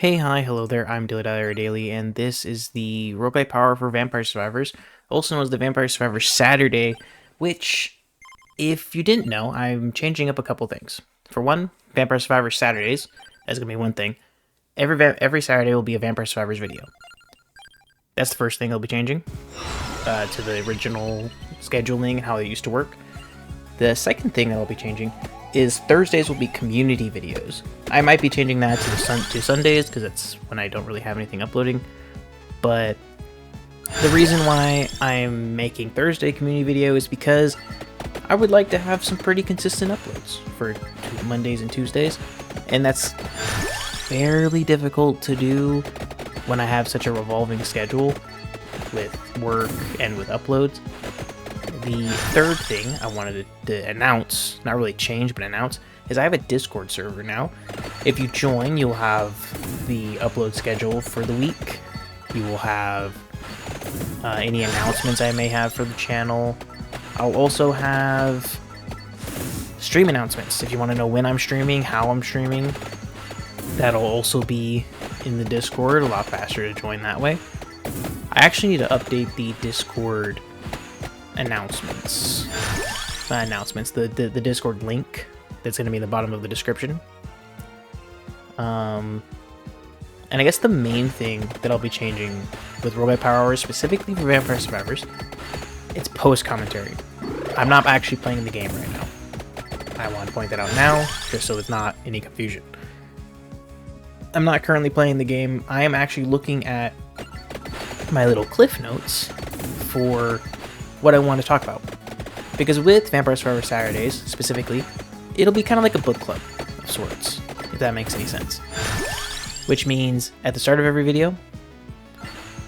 Hey, hi, hello there, I'm DilyDaly, and this is the Rogue-lite power for Vampire Survivors, also known as the Vampire Survivors Saturday, which, if you didn't know, I'm changing up a couple things. For one, Vampire Survivors Saturdays, that's going to be one thing. Every Saturday will be a Vampire Survivors video. That's the first thing I'll be changing, to the original scheduling and how it used to work. The second thing that I'll be changing is Thursdays will be community videos. I might be changing that to Sundays because that's when I don't really have anything uploading. But the reason why I'm making Thursday community video is because I would like to have some pretty consistent uploads for Mondays and Tuesdays, and that's fairly difficult to do when I have such a revolving schedule with work and with uploads. The third thing I wanted to announce, not really change, but announce, is I have a Discord server now. If you join, you'll have the upload schedule for the week. You will have any announcements I may have for the channel. I'll also have stream announcements. If you want to know when I'm streaming, how I'm streaming, that'll also be in the Discord. A lot faster to join that way. I actually need to update the Discord announcements. The Discord link that's going to be in the bottom of the description. And I guess the main thing that I'll be changing with Rogue-lite Power Hours, specifically for Vampire Survivors, it's post commentary. I'm not actually playing the game right now. I want to point that out now, just so there's not any confusion. I'm not currently playing the game. I am actually looking at my little cliff notes for what I want to talk about. Because with Vampire Survivor Saturdays, specifically, it'll be kind of like a book club of sorts, if that makes any sense. Which means, at the start of every video,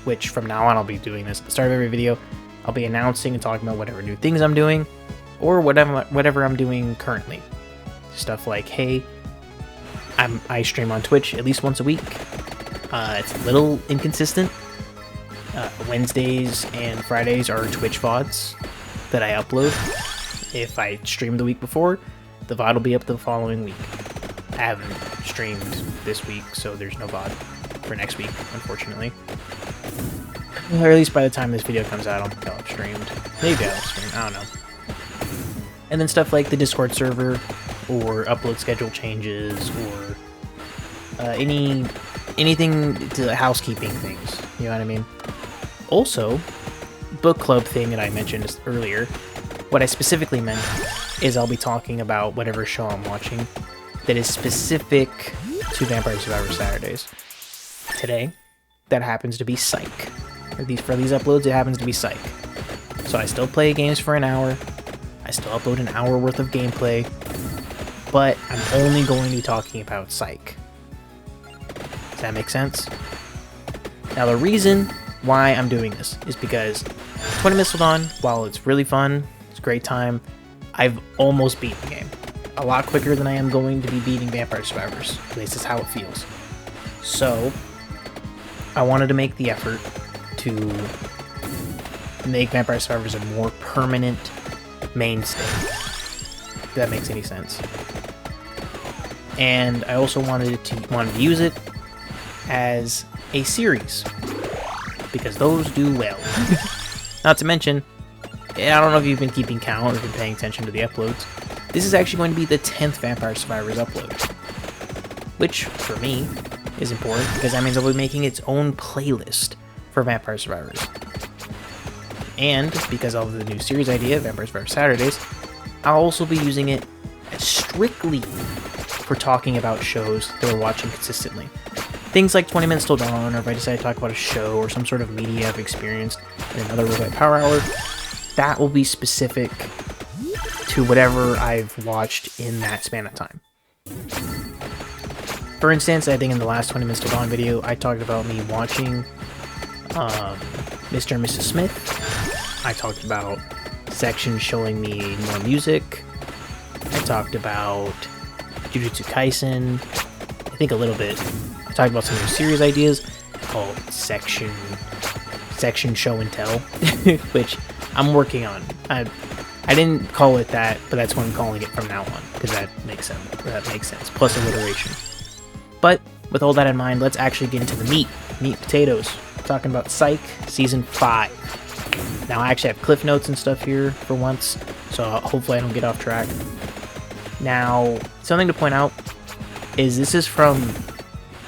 which from now on I'll be doing this, at the start of every video, I'll be announcing and talking about whatever new things I'm doing, or whatever I'm doing currently. Stuff like, hey, I stream on Twitch at least once a week. It's a little inconsistent. Wednesdays and Fridays are Twitch VODs that I upload. If I stream the week before, the VOD will be up the following week. I haven't streamed this week, so there's no VOD for next week, unfortunately. Or at least by the time this video comes out, I'll have streamed. Maybe I'll stream, I don't know. And then stuff like the Discord server, or upload schedule changes, or anything to housekeeping things, you know what I mean? Also, book club thing that I mentioned earlier, what I specifically meant is I'll be talking about whatever show I'm watching that is specific to Vampire Survivor Saturdays. Today, that happens to be Psych. For these uploads, it happens to be Psych. So I still play games for an hour, I still upload an hour worth of gameplay, but I'm only going to be talking about Psych. Does that make sense? Now the reason why I'm doing this is because 20 Minutes Till Dawn, while it's really fun, it's a great time, I've almost beaten the game. A lot quicker than I am going to be beating Vampire Survivors. At least that's how it feels. So, I wanted to make the effort to make Vampire Survivors a more permanent mainstay. If that makes any sense. And I also wanted to use it as a series, because those do well. Not to mention, I don't know if you've been keeping count or been paying attention to the uploads, this is actually going to be the 10th Vampire Survivors upload. Which, for me, is important, because that means I'll be making its own playlist for Vampire Survivors. And, because of the new series idea, Vampire Survivor Saturdays, I'll also be using it strictly for talking about shows that we're watching consistently. Things like 20 Minutes Till Dawn, or if I decide to talk about a show or some sort of media I've experienced in another Rogue-lite Power Hour, that will be specific to whatever I've watched in that span of time. For instance, I think in the last 20 Minutes Till Dawn video, I talked about me watching Mr. and Mrs. Smith. I talked about sections showing me more music. I talked about Jujutsu Kaisen. I think a little bit. I talked about some new series ideas called Section Show and Tell, which I'm working on. I didn't call it that, but that's what I'm calling it from now on, because that makes sense. Plus alliteration. But with all that in mind, let's actually get into the meat potatoes. We're talking about Psych Season 5. Now, I actually have cliff notes and stuff here for once, so hopefully I don't get off track. Now, something to point out is this is from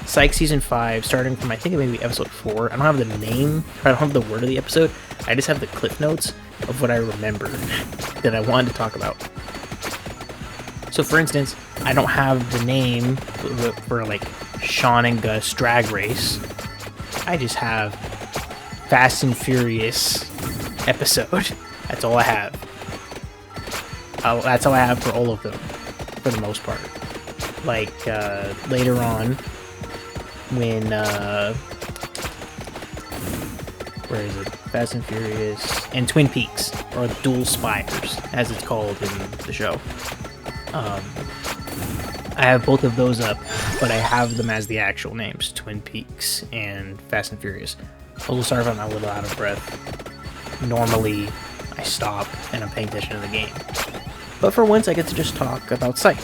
Psych Season 5, starting from, I think it may be episode 4. I don't have the name, I don't have the word of the episode. I just have the cliff notes of what I remember that I wanted to talk about. So, for instance, I don't have the name for like Sean and Gus drag race. I just have Fast and Furious episode. That's all I have. That's all I have for all of them, for the most part. Like, later on, when, where is it? Fast and Furious and Twin Peaks, or Dual Spires, as it's called in the show. I have both of those up, but I have them as the actual names, Twin Peaks and Fast and Furious. A little sorry if I'm a little out of breath. Normally, I stop and I'm paying attention to the game. But for once, I get to just talk about Psych.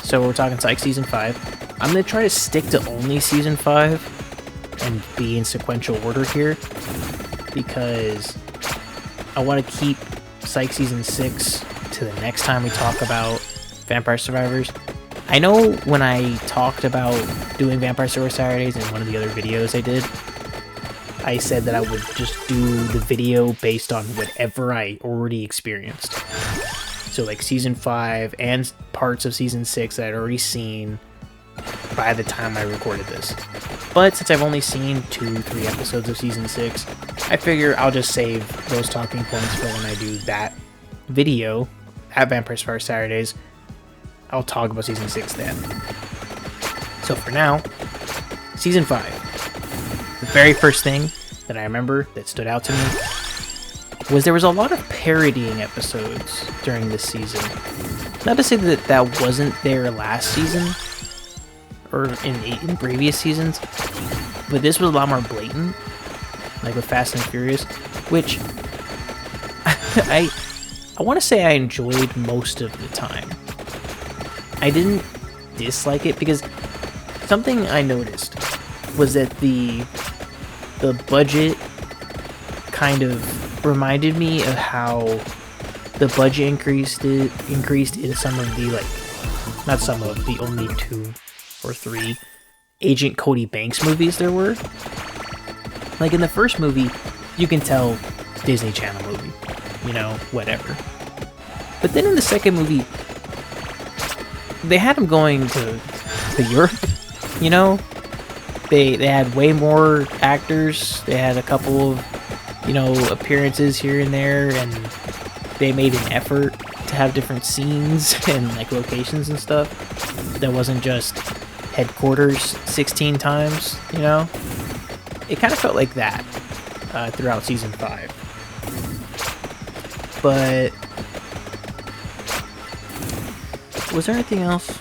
So we're talking Psych Season 5. I'm going to try to stick to only Season 5 and be in sequential order here, because I want to keep Psych Season 6 to the next time we talk about Vampire Survivors. I know when I talked about doing Vampire Survivor Saturdays in one of the other videos I did, I said that I would just do the video based on whatever I already experienced. So like Season 5 and parts of Season 6 that I'd already seen by the time I recorded this. But since I've only seen 2-3 episodes of Season 6, I figure I'll just save those talking points for when I do that video at Vampire Survivor Saturdays. I'll talk about Season 6 then. So for now, Season 5. The very first thing that I remember that stood out to me was there was a lot of parodying episodes during this season. Not to say that that wasn't there last season, or in previous seasons, but this was a lot more blatant, like with Fast and Furious, which I want to say I enjoyed most of the time. I didn't dislike it, because something I noticed was that the budget kind of reminded me of how the budget increased in some of the, like, not some of, the only 2 or 3 Agent Cody Banks movies there were. Like in the first movie, you can tell Disney Channel movie, you know, whatever. But then in the second movie, they had him going to Europe, you know? They had way more actors. They had a couple of, you know, appearances here and there, and they made an effort to have different scenes and like locations and stuff. That wasn't just headquarters 16 times, you know? It kind of felt like that throughout Season 5. But was there anything else?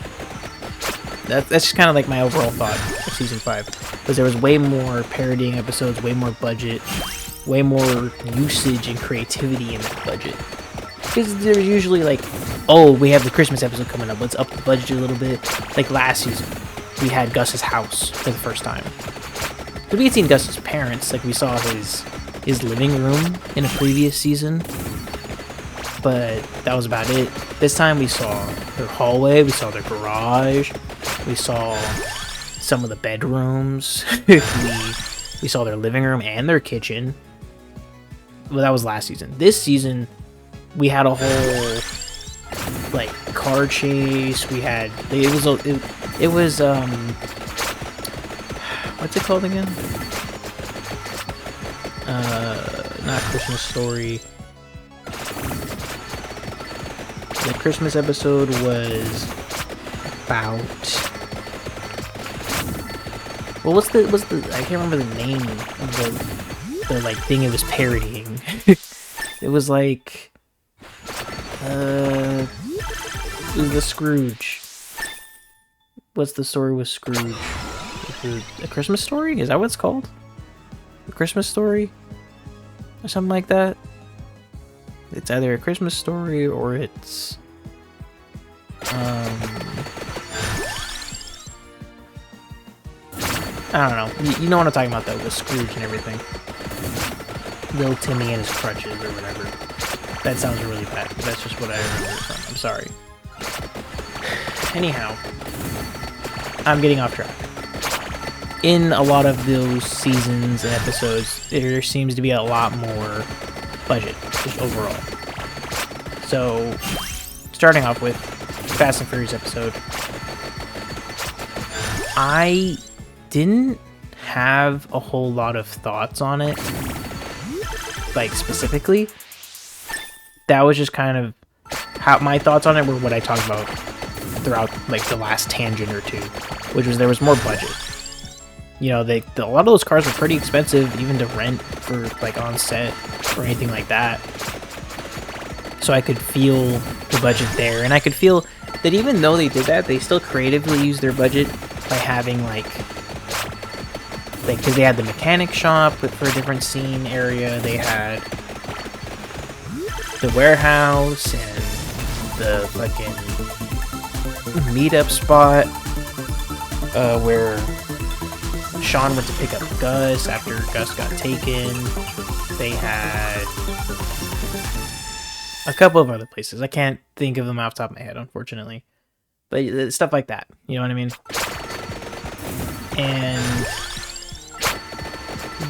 That's just kind of like my overall thought of Season 5. Because there was way more parodying episodes, way more budget, way more usage and creativity in that budget. Because there's usually like, oh, we have the Christmas episode coming up, let's up the budget a little bit. Like last season, we had Gus's house for the first time. But we had seen Gus's parents, like we saw his living room in a previous season. But that was about it. This time we saw their hallway, we saw their garage, we saw some of the bedrooms, we saw their living room and their kitchen. Well, that was last season. This season, we had a whole, like, car chase. We had, it was what's it called again? Not Christmas Story. The Christmas episode was about, well, what's the I can't remember the name of the like thing it was parodying. It was like it was the Scrooge. What's the story with Scrooge? A Christmas Story? Is that what it's called? A Christmas Story? Or something like that? It's either A Christmas Story or it's I don't know. You know what I'm talking about, though, with Scrooge and everything. Little Timmy and his crutches or whatever. That sounds really bad, but that's just what I remember it from. I'm sorry. Anyhow, I'm getting off track. In a lot of those seasons and episodes, there seems to be a lot more budget, just overall. So, starting off with Fast and Furious episode, I didn't have a whole lot of thoughts on it, like specifically. That was just kind of how my thoughts on it were what I talked about throughout like the last tangent or two, which was there was more budget. You know, a lot of those cars were pretty expensive, even to rent for like on set or anything like that. So I could feel the budget there, and I could feel that even though they did that, they still creatively used their budget by having like because they had the mechanic shop for a different scene area, they had the warehouse and the fucking meetup spot where Sean went to pick up Gus after Gus got taken. They had a couple of other places. I can't think of them off the top of my head, unfortunately. But stuff like that. You know what I mean? And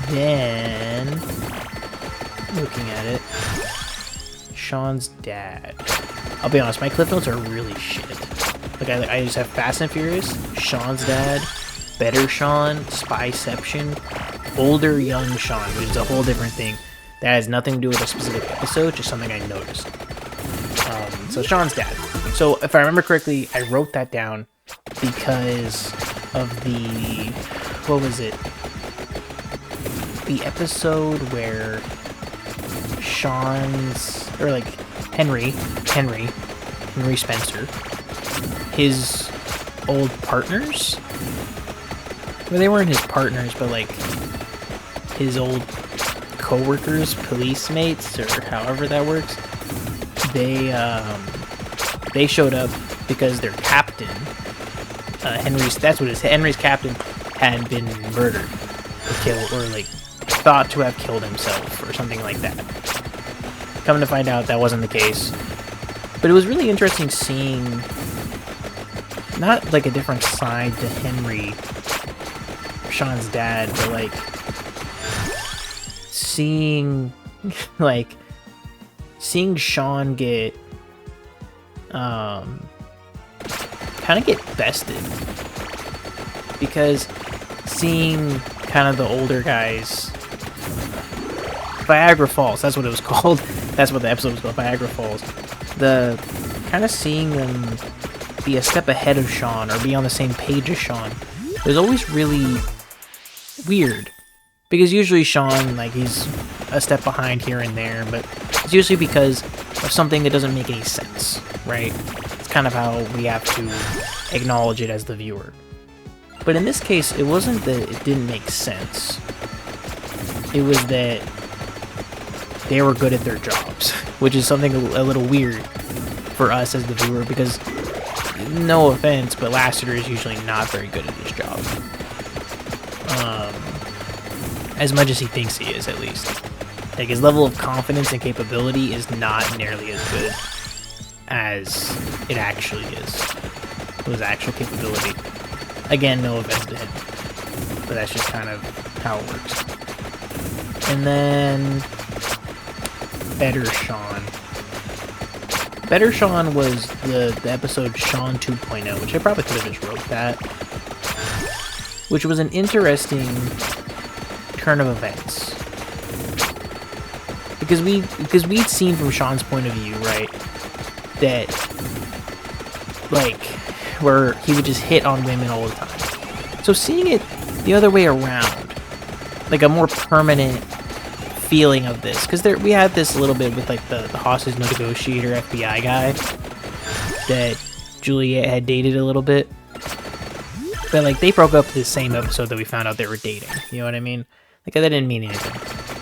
then, looking at it, Sean's dad. I'll be honest, my clip notes are really shit. Like, I just have Fast and Furious, Sean's dad, Better Sean, Spyception, Older Young Sean, which is a whole different thing. That has nothing to do with a specific episode, just something I noticed. So Sean's dad. So if I remember correctly, I wrote that down because of the, what was it? The episode where Sean's, or like Henry Spencer, his old partners, well, they weren't his partners, but like his old co-workers, police mates, or however that works, they showed up because their captain, Henry's captain had been murdered or killed, or like thought to have killed himself or something like that. Come to find out that wasn't the case. But it was really interesting seeing not like a different side to Henry, Sean's dad, but like seeing Sean get kind of get bested, because seeing kind of the older guys, Viagra Falls, that's what it was called. That's what the episode was called, Viagra Falls. The kind of seeing them be a step ahead of Sean or be on the same page as Sean was always really weird, because usually Sean, like, he's a step behind here and there, but it's usually because of something that doesn't make any sense, right? It's kind of how we have to acknowledge it as the viewer. But in this case, it wasn't that it didn't make sense. It was that they were good at their jobs, which is something a little weird for us as the viewer, because, no offense, but Lassiter is usually not very good at his job. As much as he thinks he is, at least. Like, his level of confidence and capability is not nearly as good as it actually is. His actual capability. Again, no offense to him, but that's just kind of how it works. And then Better Sean. Better Sean was the episode Sean 2.0, which I probably could have just wrote that. Which was an interesting turn of events. Because we'd seen from Sean's point of view, right, that, like, where he would just hit on women all the time. So seeing it the other way around, like a more permanent feeling of this, because we had this a little bit with like the hostage negotiator FBI guy that Juliet had dated a little bit, but like they broke up the same episode that we found out they were dating. You know what I mean? Like, that didn't mean anything.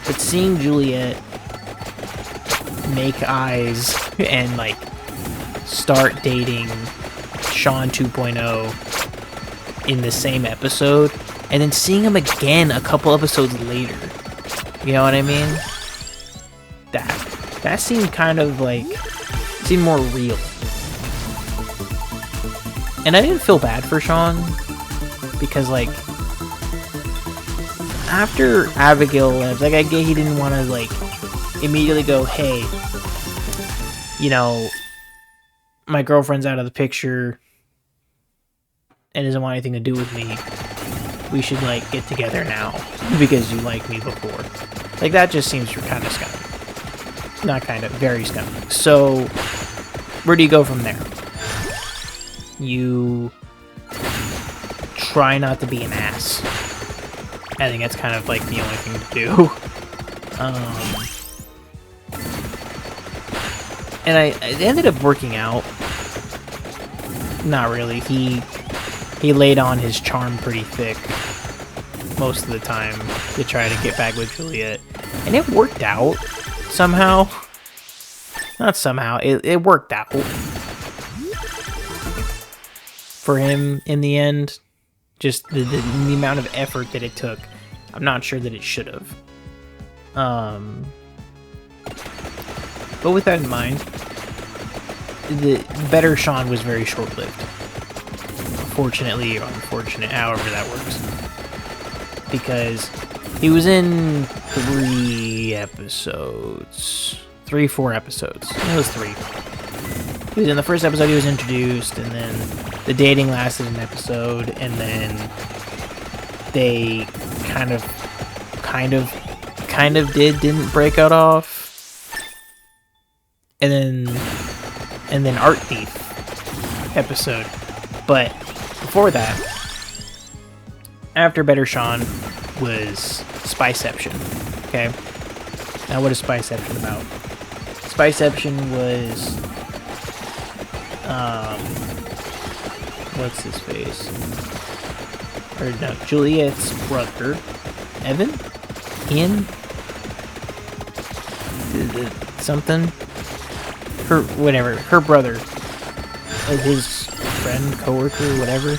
But seeing Juliet make eyes and like start dating Sean 2.0 in the same episode and then seeing him again a couple episodes later. You know what I mean? That seemed kind of like, seemed more real. And I didn't feel bad for Sean, because like, after Abigail left, like I get he didn't want to like immediately go, hey, you know, my girlfriend's out of the picture and doesn't want anything to do with me. We should like get together now because you liked me before. Like that just seems kind of scummy. Not kind of, very scummy. So where do you go from there? You try not to be an ass. I think that's kind of like the only thing to do. And it ended up working out. Not really. He laid on his charm pretty thick most of the time to try to get back with Juliet. And it worked out somehow. Not somehow. It worked out for him in the end. Just the amount of effort that it took. I'm not sure that it should have. But with that in mind, the better Sean was very short-lived. Fortunately or unfortunate, however that works. Because he was in 4 episodes. It was 3. He was in the first episode, he was introduced, and then the dating lasted an episode, and then they kind of didn't break out off. And then Art Thief episode. But before that, after Better Sean was Spyception. Okay? Now what is Spyception about? Spyception was what's his face? Or no, Juliet's brother, Evan? Ian? Something? Her brother, his friend, coworker, whatever.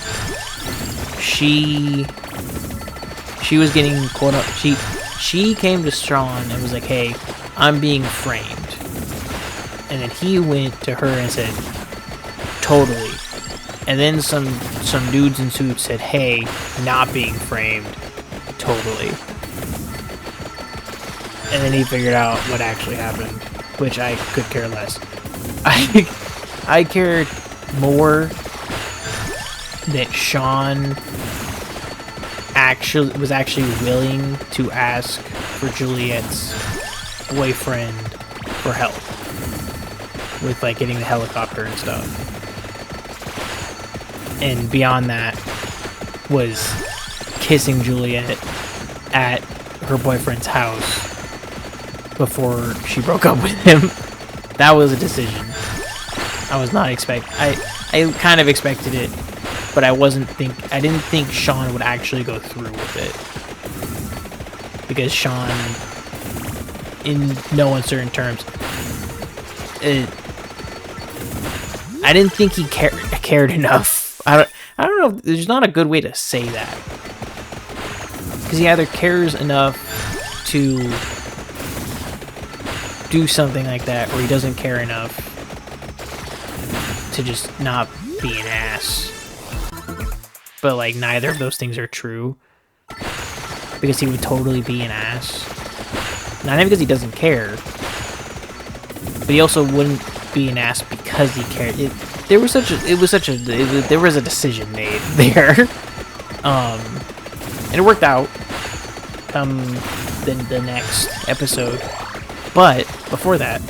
She was getting she came to Sean and was like, hey, I'm being framed. And then he went to her and said, totally. And then some dudes in suits said, hey, not being framed, totally. And then he figured out what actually happened, which I could care less. I cared more that Sean was actually willing to ask for Juliet's boyfriend for help with like getting the helicopter and stuff. And beyond that was kissing Juliet at her boyfriend's house before she broke up with him. That was a decision. I was not I kind of expected it, but I didn't think Sean would actually go through with it. Because Sean, in no uncertain terms, I didn't think he cared enough. I don't know, there's not a good way to say that. Because he either cares enough to do something like that, or he doesn't care enough to just not be an ass. But like neither of those things are true, because he would totally be an ass. Not even because he doesn't care, but he also wouldn't be an ass because he cared. There was a decision made there, and it worked out. Come the next episode. But before that,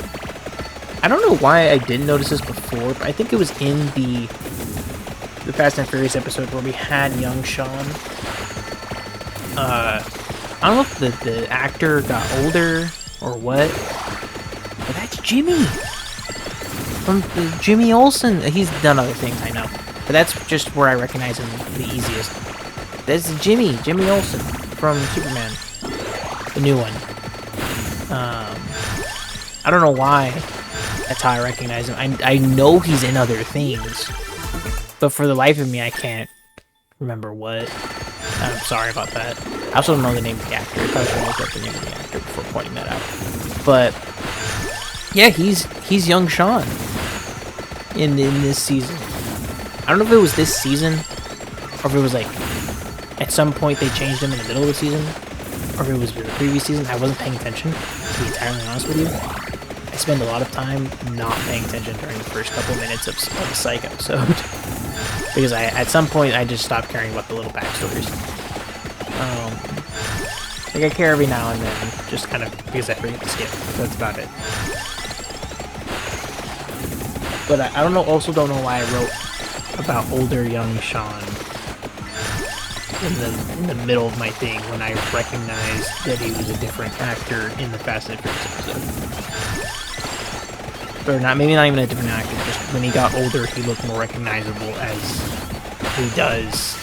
I don't know why I didn't notice this before, but I think it was in the Fast and Furious episode where we had young Sean. I don't know if the actor got older or what, but that's Jimmy from Jimmy Olsen. He's done other things, I know, but that's just where I recognize him the easiest. That's Jimmy Olsen from Superman, the new one. I don't know why that's how I recognize him. I know he's in other things, but for the life of me, I can't remember what. I'm sorry about that. I also don't know the name of the actor. I probably should look up the name of the actor before pointing that out. But yeah, he's young Sean in this season. I don't know if it was this season, or if it was like at some point they changed him in the middle of the season, or if it was the previous season. I wasn't paying attention, to be entirely honest with you. I spend a lot of time not paying attention during the first couple minutes of a Psych episode. Because at some point I just stopped caring about the little backstories. Like I care every now and then, just kind of because I forget to skip. That's about it. But I don't know. Also, don't know why I wrote about older young Sean in the middle of my thing when I recognized that he was a different actor in the Fast and Furious episode. Or not, maybe not even a different actor. Just when he got older, he looked more recognizable as he does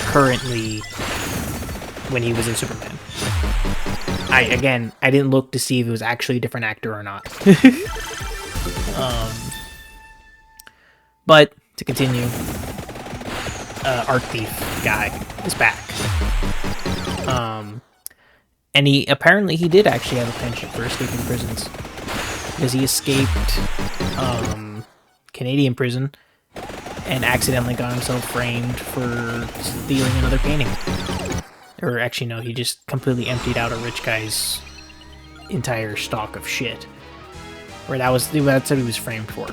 currently when he was in Superman. I didn't look to see if it was actually a different actor or not. But to continue, Art Thief guy is back. And he did actually have a penchant for escaping prisons, because he escaped Canadian prison and accidentally got himself framed for stealing another painting. Or actually, no, he just completely emptied out a rich guy's entire stock of shit. Or that's what he was framed for.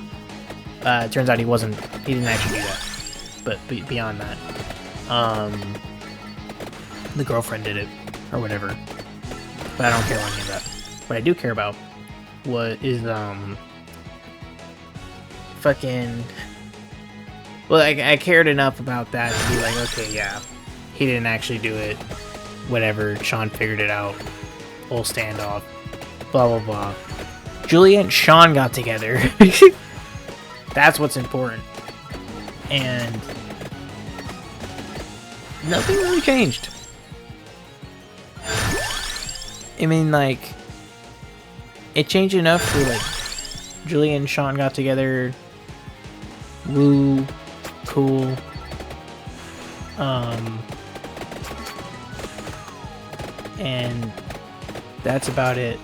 Turns out he didn't actually do that. But beyond that, the girlfriend did it, or whatever. But I don't care about any of that. What I do care about is fucking... Well, I cared enough about that to be like, okay, yeah, he didn't actually do it. Whatever, Sean figured it out. Whole standoff. Blah, blah, blah. Juliet and Sean got together. That's what's important. And nothing really changed. I mean, like, it changed enough for, like, Juliet and Sean got together. Woo. Cool. And that's about it.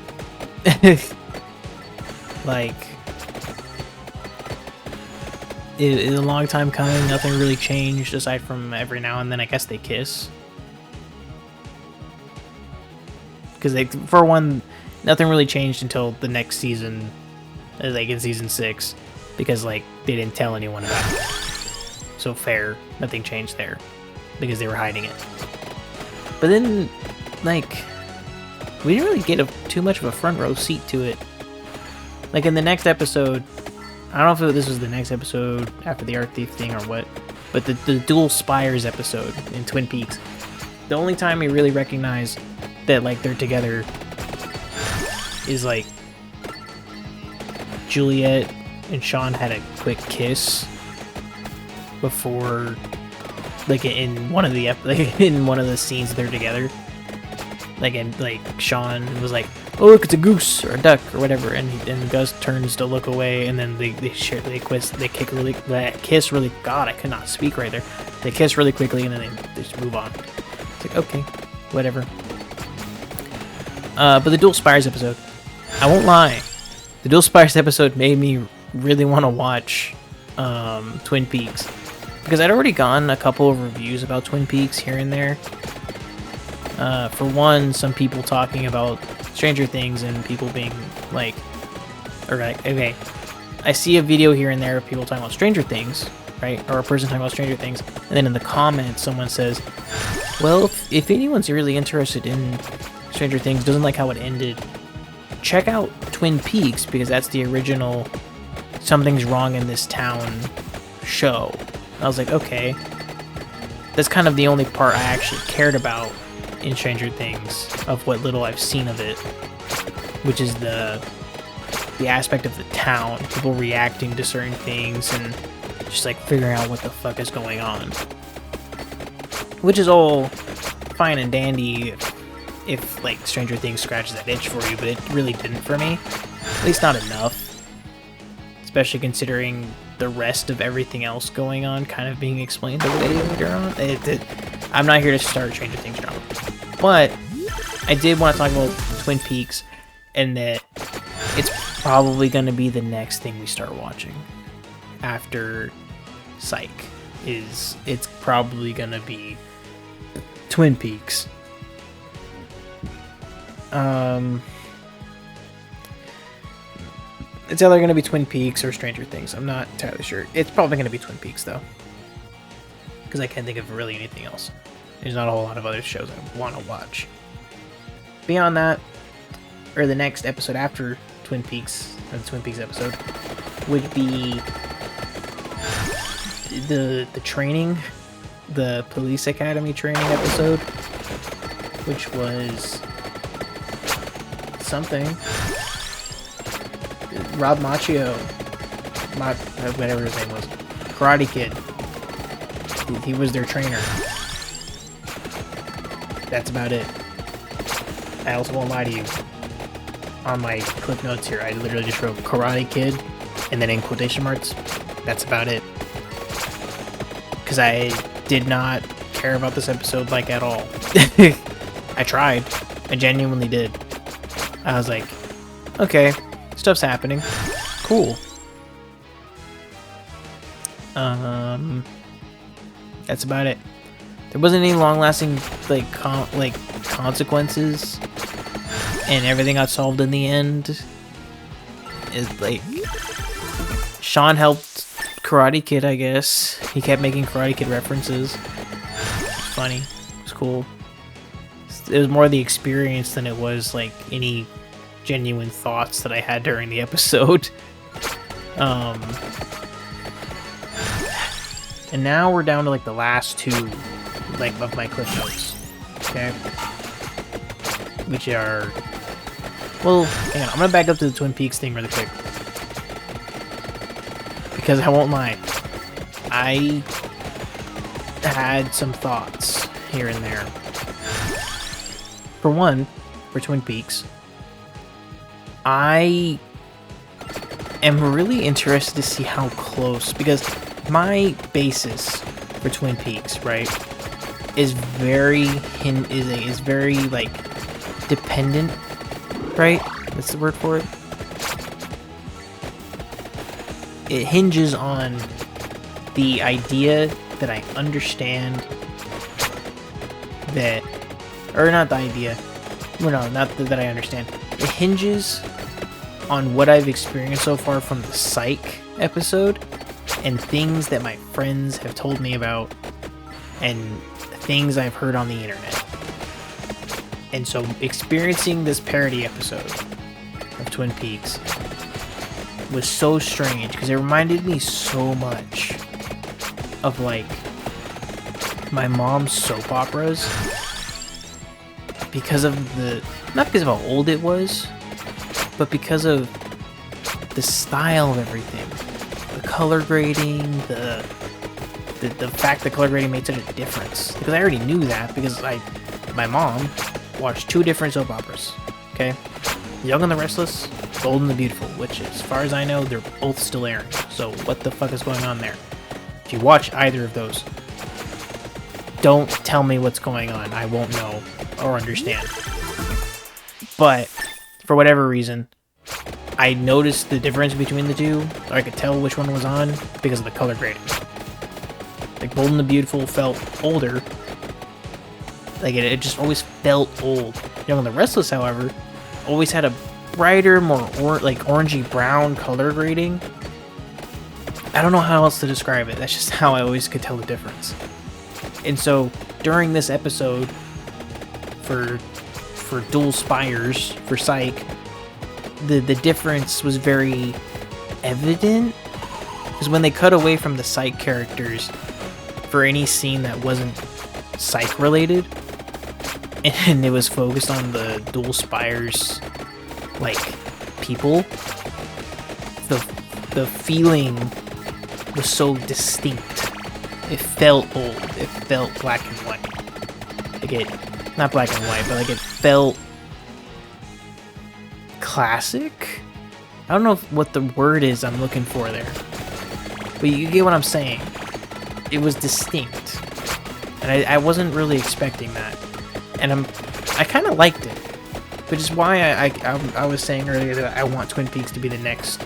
Like, it is a long time coming. Nothing really changed aside from every now and then I guess they kiss. Because for one, nothing really changed until the next season, like in season 6, because like they didn't tell anyone about it. So fair, nothing changed there because they were hiding it. But then, like, we didn't really get too much of a front row seat to it. Like in the next episode, I don't know if this was the next episode after the Art Thief thing or what, but the Dual Spires episode in Twin Peaks, the only time we really recognize that like they're together is like Juliet and Sean had a quick kiss before, like in one of the in one of the scenes they're together. Like, and like Sean was like, "Oh look, it's a goose or a duck or whatever," and Gus turns to look away, and then they kiss really. God, I could not speak right there. They kiss really quickly, and then they just move on. It's like, okay, whatever. But the Dual Spires episode, I won't lie, the Dual Spires episode made me really want to watch Twin Peaks, because I'd already gotten a couple of reviews about Twin Peaks here and there. For one, some people talking about Stranger Things and people being like, or like, okay, I see a video here and there of people talking about Stranger Things, right? Or a person talking about Stranger Things, and then in the comments someone says, well, if anyone's really interested in Stranger Things, doesn't like how it ended, check out Twin Peaks, because that's the original Something's Wrong in This Town show. I was like, okay, that's kind of the only part I actually cared about in Stranger Things, of what little I've seen of it, which is the aspect of the town, people reacting to certain things and just like figuring out what the fuck is going on, which is all fine and dandy if like Stranger Things scratches that itch for you, but it really didn't for me, at least not enough, especially considering the rest of everything else going on kind of being explained away later on. I'm not here to start Stranger Things drama. But I did want to talk about Twin Peaks, and that it's probably going to be the next thing we start watching after Psych. It's probably going to be Twin Peaks. It's either going to be Twin Peaks or Stranger Things. I'm not entirely sure. It's probably going to be Twin Peaks, though, because I can't think of really anything else. There's not a whole lot of other shows I want to watch. Beyond that, or the next episode after Twin Peaks, or the Twin Peaks episode, would be the training, the police academy training episode, which was something. Rob Macchio, whatever his name was, Karate Kid. He was their trainer. That's about it. I also won't lie to you. On my clip notes here, I literally just wrote Karate Kid, and then in quotation marks, that's about it. Because I did not care about this episode, like, at all. I tried. I genuinely did. I was like, okay, stuff's happening. Cool. That's about it. There wasn't any long-lasting consequences, and everything got solved in the end. It's like Sean helped Karate Kid, I guess. He kept making Karate Kid references. It's funny. It was cool. It was more the experience than it was like any genuine thoughts that I had during the episode. And now we're down to like the last two, like, of my clip notes. Okay, which are, well, hang on, I'm gonna back up to the Twin Peaks thing really quick, because I won't lie, I had some thoughts here and there. For one, for Twin Peaks, I am really interested to see how close, because my basis for Twin Peaks, right, is very like dependent, right? That's the word for it. It hinges on the idea that I understand that, or not the idea. Well, no, not that I understand. It hinges on what I've experienced so far from the Psych episode, and things that my friends have told me about, and things I've heard on the internet. And so experiencing this parody episode of Twin Peaks was so strange, because it reminded me so much of, like, my mom's soap operas, because of not because of how old it was, but because of the style of everything. The color grading, the fact that color grading made such a difference. Because I already knew that, because my mom watched two different soap operas. Okay? Young and the Restless, Bold and the Beautiful, which, as far as I know, they're both still airing. So what the fuck is going on there? If you watch either of those, don't tell me what's going on. I won't know or understand. But for whatever reason, I noticed the difference between the two, or I could tell which one was on because of the color grading. Like, Bold and the Beautiful felt older. Like, it just always felt old. Young and the Restless, however, always had a brighter, more orangey brown color grading. I don't know how else to describe it. That's just how I always could tell the difference. And so during this episode, for Dual Spires, for Psych, the difference was very evident, because when they cut away from the Psych characters for any scene that wasn't Psych related, and it was focused on the Dual Spires, like, people, the feeling was so distinct. It felt old. It felt black and white. Like, not black and white, but like, it felt classic? I don't know what the word is I'm looking for there, but you get what I'm saying. It was distinct. and I wasn't really expecting that, and I kind of liked it, which is why I was saying earlier that I want Twin Peaks to be the next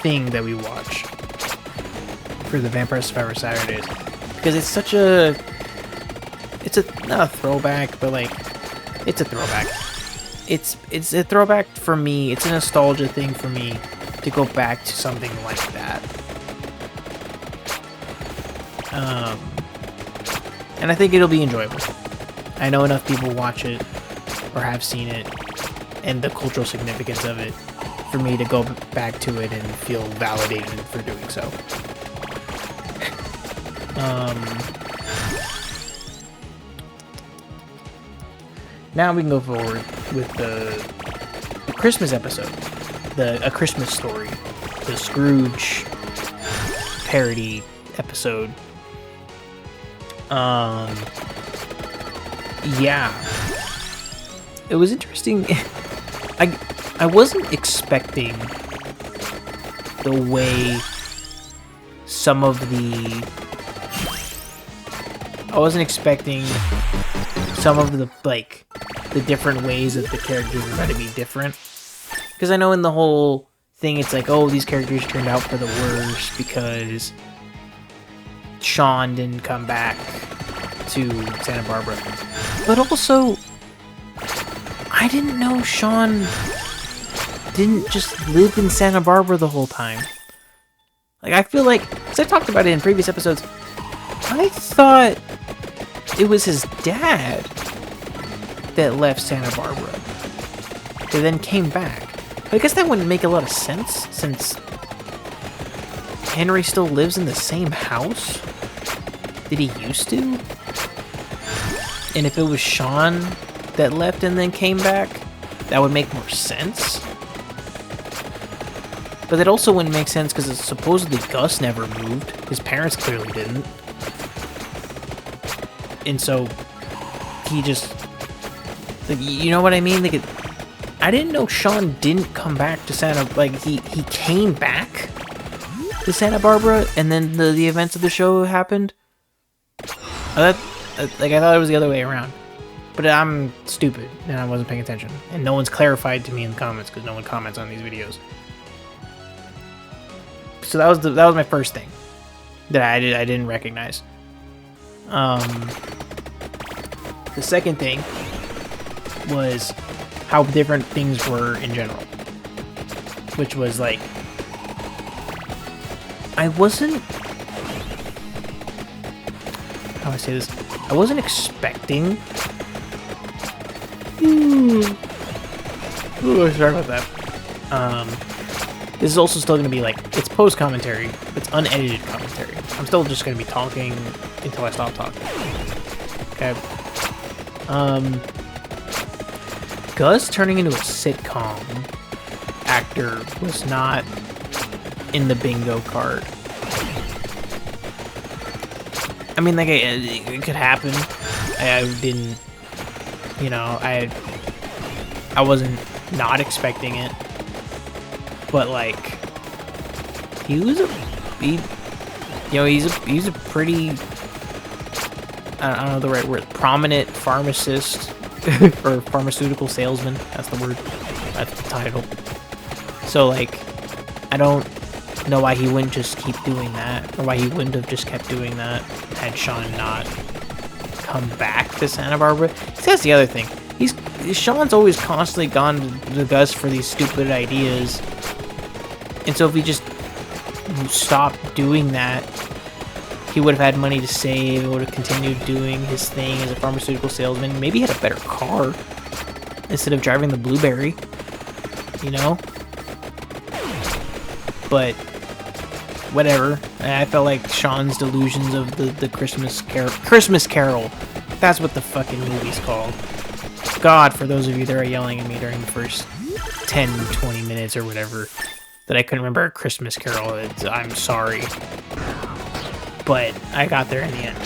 thing that we watch for the Vampire Survivor Saturdays, because it's such a not a throwback, but like it's a throwback. It's a throwback for me. It's a nostalgia thing for me to go back to something like that. And I think it'll be enjoyable. I know enough people watch it or have seen it, and the cultural significance of it, for me to go back to it and feel validated for doing so. Now we can go forward with the Christmas episode, A Christmas Story, the Scrooge parody episode. Yeah, it was interesting. I wasn't expecting the way some of the like the different ways that the characters are going to be different, because I know in the whole thing it's like, oh, these characters turned out for the worst because Sean didn't come back to Santa Barbara, but also I didn't know Sean didn't just live in Santa Barbara the whole time. Like, I feel like, because I talked about it in previous episodes, I thought it was his dad that left Santa Barbara, that then came back. But I guess that wouldn't make a lot of sense, since Henry still lives in the same house that he used to. And if it was Sean that left and then came back, that would make more sense. But that also wouldn't make sense because supposedly Gus never moved. His parents clearly didn't. And so he just, like, you know what I mean? Like, I didn't know Sean didn't come back to Santa. Like, he came back to Santa Barbara, and then the events of the show happened. I thought it was the other way around. But I'm stupid, and I wasn't paying attention. And no one's clarified to me in the comments, because no one comments on these videos. So that was my first thing that I didn't recognize. The second thing was how different things were in general, which was like, I wasn't, how do I say this? I wasn't expecting. Ooh, sorry about that. This is also still going to be like, it's post-commentary, it's unedited commentary. I'm still just going to be talking until I stop talking. Okay. Gus turning into a sitcom actor was not in the bingo card. I mean, like, it could happen. I didn't, you know, I wasn't not expecting it. But like, he's a pretty, I don't know the right word, prominent pharmacist or pharmaceutical salesman. That's the word. That's the title. So like, I don't know why he wouldn't just keep doing that, or why he wouldn't have just kept doing that had Sean not come back to Santa Barbara. See, that's the other thing. Sean's always constantly gone to Gus for these stupid ideas. And so if he just stopped doing that, he would have had money to save, would have continued doing his thing as a pharmaceutical salesman. Maybe he had a better car instead of driving the Blueberry, you know? But whatever. I felt like Sean's delusions of the Christmas Carol. That's what the fucking movie's called. God, for those of you that are yelling at me during the first 10, 20 minutes or whatever, that I couldn't remember Christmas Carol. I'm sorry. But I got there in the end.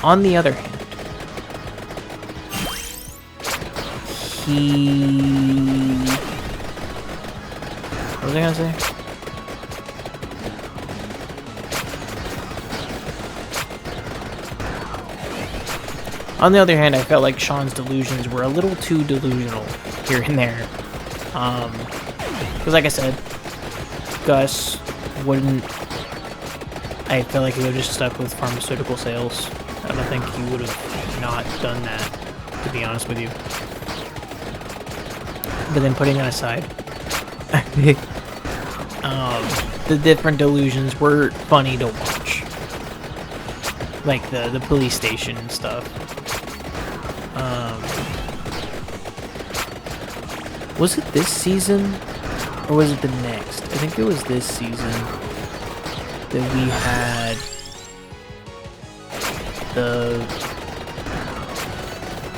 On the other hand, what was I gonna say? On the other hand, I felt like Sean's delusions were a little too delusional here and there. Because like I said, Gus wouldn't... I felt like he would have just stuck with pharmaceutical sales. I don't think he would have not done that, to be honest with you. But then putting that aside, the different delusions were funny to watch. Like the police station and stuff. Was it this season? Or was it the next? I think it was this season that we had the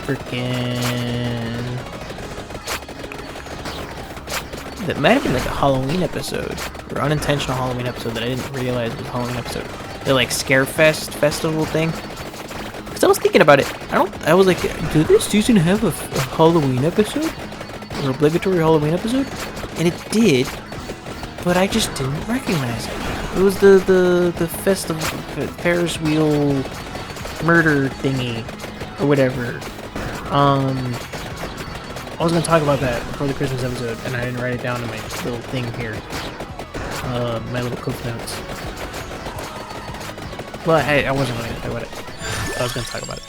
freaking... That might have been like a Halloween episode, or unintentional Halloween episode that I didn't realize was a Halloween episode. The like Scarefest festival thing. Because I was thinking about it. I was like, did this season have a Halloween episode? Or obligatory Halloween episode? And it did, but I just didn't recognize it. It was the festival, Ferris wheel murder thingy, or whatever. I was gonna talk about that before the Christmas episode, and I didn't write it down in my little thing here. My little clip notes. Well, I wasn't really gonna talk about it. I was gonna talk about it.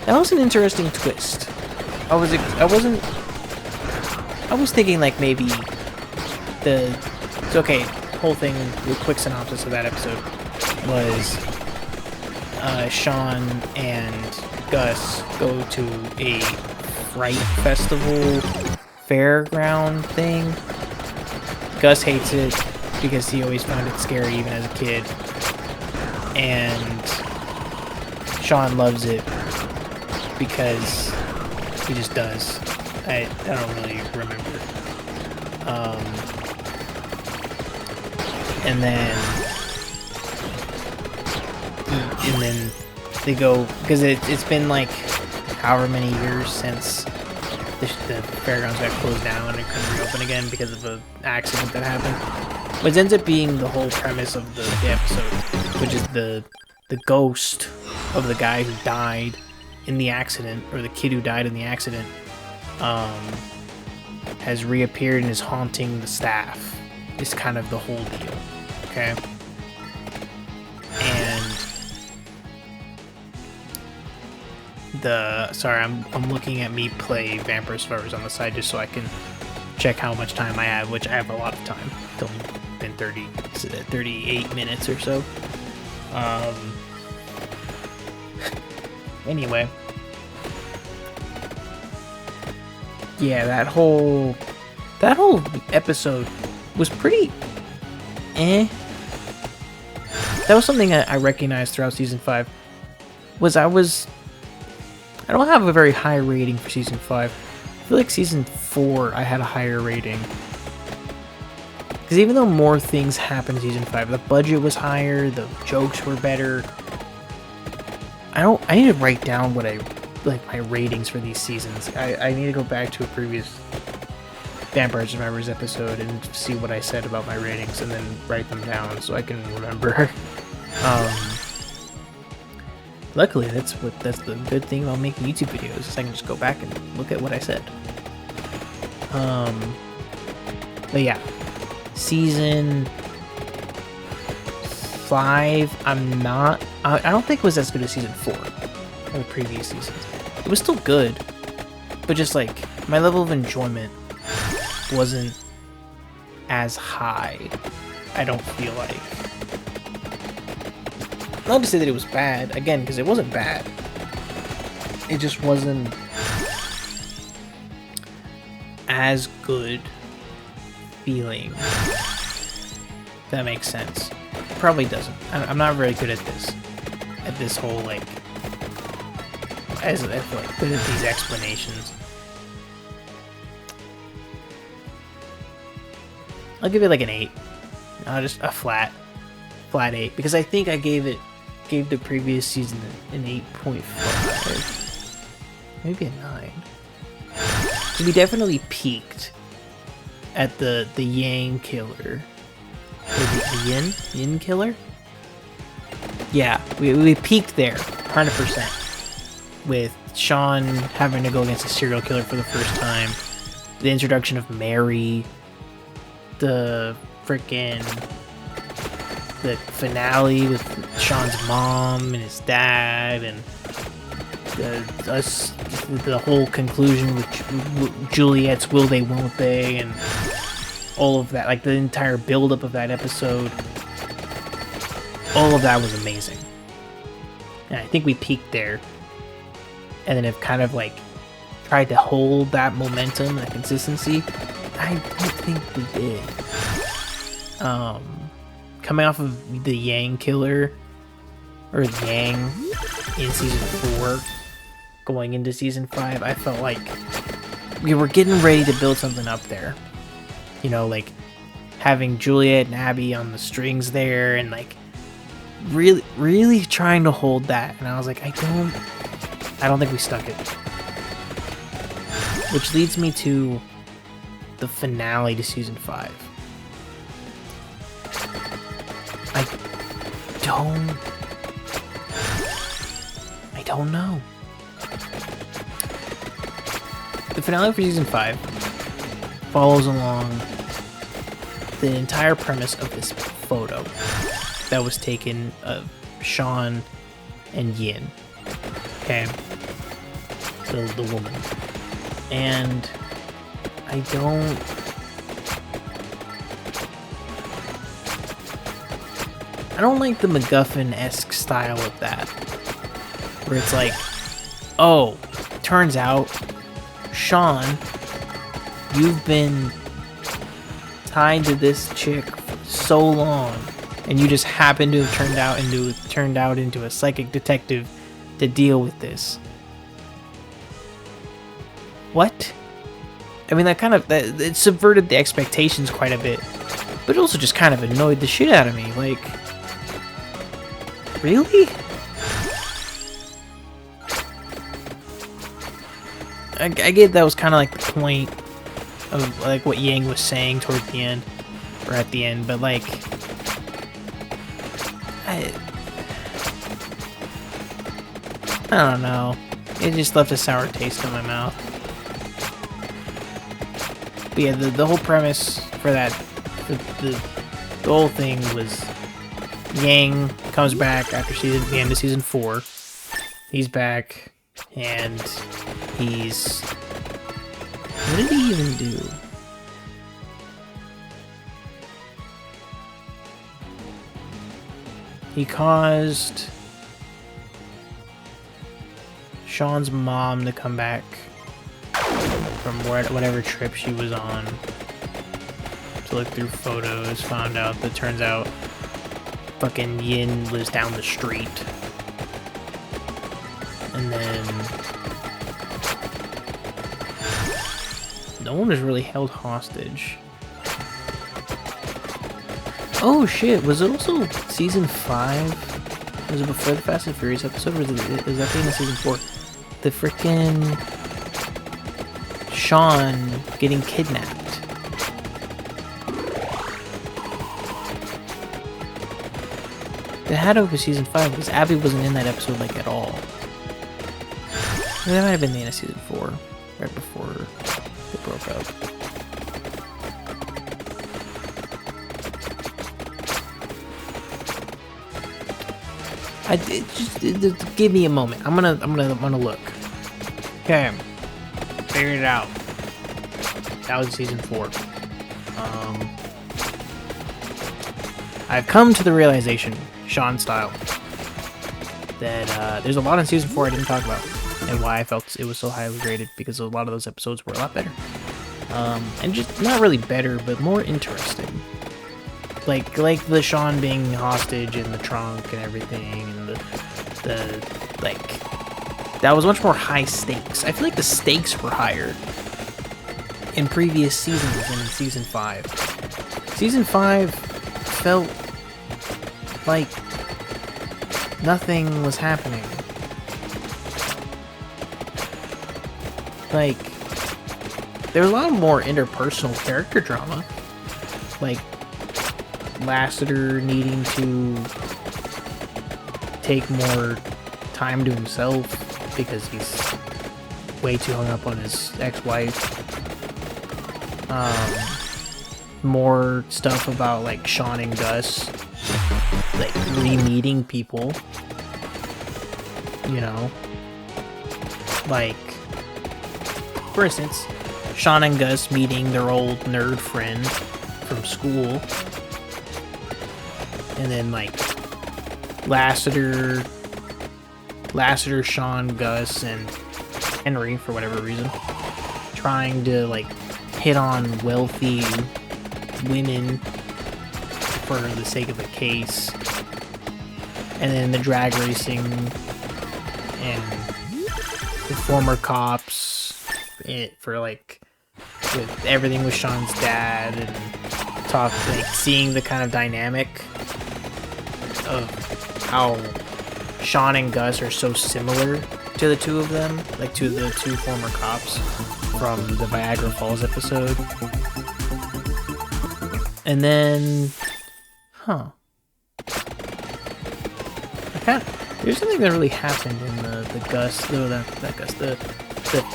That was an interesting twist. I was thinking like maybe it's okay, whole thing, the quick synopsis of that episode was Sean and Gus go to a fright festival fairground thing. Gus hates it because he always found it scary even as a kid. And Sean loves it because he just does. I don't really remember. And then they go, because it's been like however many years since the fairgrounds got closed down and it couldn't reopen again because of an accident that happened. Which ends up being the whole premise of the episode, which is the ghost of the guy who died in the accident, or the kid who died in the accident, has reappeared and is haunting the staff. Is kind of the whole deal, okay? And sorry, I'm looking at me play Vampire Survivors on the side just so I can check how much time I have, which I have a lot of time. It's only been 38 minutes or so. Anyway. Yeah, that whole episode was pretty eh. That was something I recognized throughout season 5. I don't have a very high rating for season 5. I feel like season 4 I had a higher rating. Because even though more things happened in season 5, the budget was higher, the jokes were better. I need to write down what my ratings for these seasons. I need to go back to a previous Vampire Survivors episode and see what I said about my ratings and then write them down so I can remember. Luckily, that's the good thing about making YouTube videos, is I can just go back and look at what I said. But yeah, season 5, I don't think it was as good as season 4 or the previous seasons. It was still good, but just like my level of enjoyment wasn't as high. I don't feel like. Not to say that it was bad, again, because it wasn't bad. It just wasn't as good feeling. If that makes sense. It probably doesn't. I'm not very good at this. At this whole, like, I feel like good at these explanations. I'll give it like an 8. Just a flat 8, because I think I gave the previous season an 8.5, maybe a 9. So we definitely peaked at the Yang killer, or the Yin killer. Yeah, we peaked there, 100%. With Sean having to go against a serial killer for the first time, the introduction of Mary, the finale with Sean's mom and his dad, and the whole conclusion with Juliet's will they, won't they, and all of that, like the entire build-up of that episode. All of that was amazing. And I think we peaked there. And then have kind of like tried to hold that momentum, that consistency. I don't think we did. Coming off of the Yang killer, or Yang in season 4, going into season 5, I felt like we were getting ready to build something up there. You know, like having Juliet and Abby on the strings there, and like really trying to hold that. And I was like, I don't think we stuck it. Which leads me to the finale to season 5. I don't know. The finale for season 5 follows along the entire premise of this photo that was taken of Sean and Yin. Okay. The woman. And I don't like the MacGuffin-esque style of that. Where it's like, oh, turns out, Sean, you've been tied to this chick for so long, and you just happen to have turned out into a psychic detective to deal with this. What? I mean, it subverted the expectations quite a bit, but it also just kind of annoyed the shit out of me. Like, really? I get that was kind of like the point of like what Yang was saying toward the end, or at the end, but like, I don't know. It just left a sour taste in my mouth. But yeah, the whole premise for that, the whole thing was Yang comes back after the end of season 4. He's back, and he's... What did he even do? He caused Sean's mom to come back from whatever trip she was on to look through photos, found out that turns out fucking Yin lives down the street. And then no one was really held hostage. Oh shit, was it also season 5? Was it before the Fast and Furious episode, or was that the end of season 4? The frickin' Sean getting kidnapped. It had to be season 5 because Abby wasn't in that episode like at all. That might have been the end of season 4, right before they broke up. Just give me a moment. I'm gonna look. Okay, figured it out. That was season 4. I've come to the realization, Sean style, that there's a lot in season 4 I didn't talk about, and why I felt it was so highly rated, because a lot of those episodes were a lot better. And just not really better, but more interesting. Like the Sean being hostage in the trunk and everything, and the like, that was much more high stakes. I feel like the stakes were higher in previous seasons than in season 5. Season 5 felt like nothing was happening. Like, there was a lot more interpersonal character drama. Like, Lassiter needing to take more time to himself because he's way too hung up on his ex-wife. More stuff about like Sean and Gus like re-meeting people, you know, like for instance Sean and Gus meeting their old nerd friend from school, and then like Lassiter, Sean, Gus, and Henry, for whatever reason, trying to like hit on wealthy women for the sake of a case, and then the drag racing and the former cops for like with everything with Sean's dad, and seeing the kind of dynamic of how Sean and Gus are so similar to the two of them, like to the two former cops from the Viagra Falls episode. And then, there's something that really happened in the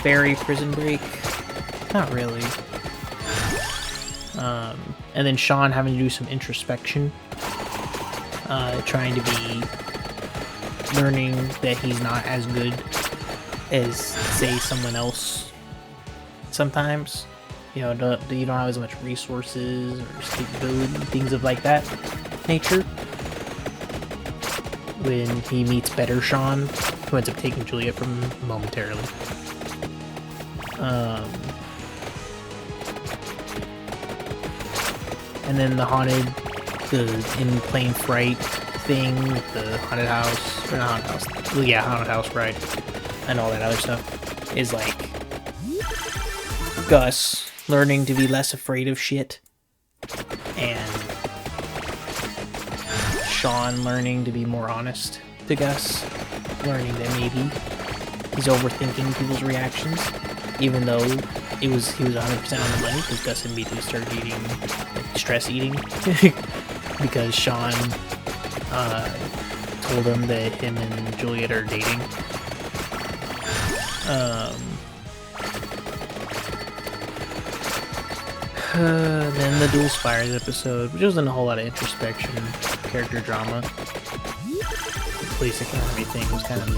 ferry prison break. Not really. And then Sean having to do some introspection, trying to be learning that he's not as good as, say, someone else sometimes. You know, you don't have as much resources or capability, things of like that nature. When he meets better Sean, who ends up taking Juliet from him momentarily. And then the in plain fright thing with the haunted house, or not haunted house, well, yeah, haunted house ride, and all that other stuff, is like Gus learning to be less afraid of shit, and Sean learning to be more honest to Gus, learning that maybe he's overthinking people's reactions, even though he was 100% on the money, because Gus immediately started eating, like, stress eating, because Sean told him that him and Juliet are dating. Then the Dual Spires episode, which wasn't a whole lot of introspection, character drama. The police academy thing was kind of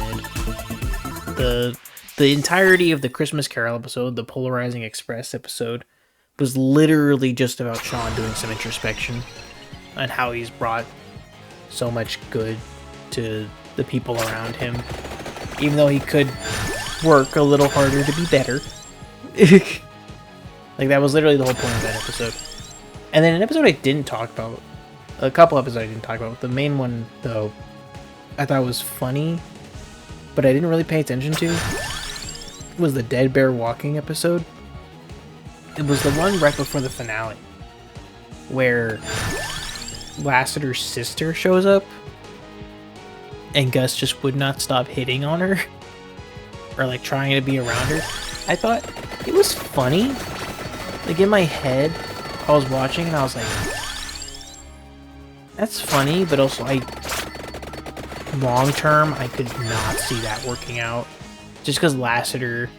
mid. The entirety of the Christmas Carol episode, the Polarizing Express episode, was literally just about Sean doing some introspection and how he's brought so much good to the people around him, even though he could work a little harder to be better. Like, that was literally the whole point of that episode. And then an episode I didn't talk about, a couple episodes I didn't talk about, the main one, though, I thought was funny, but I didn't really pay attention to, was the Dead Bear Walking episode. It was the one right before the finale, where Lassiter's sister shows up, and Gus just would not stop hitting on her, or like trying to be around her. I thought it was funny. Like, in my head, I was watching and I was like, that's funny, but also long term, I could not see that working out. Just because Lassiter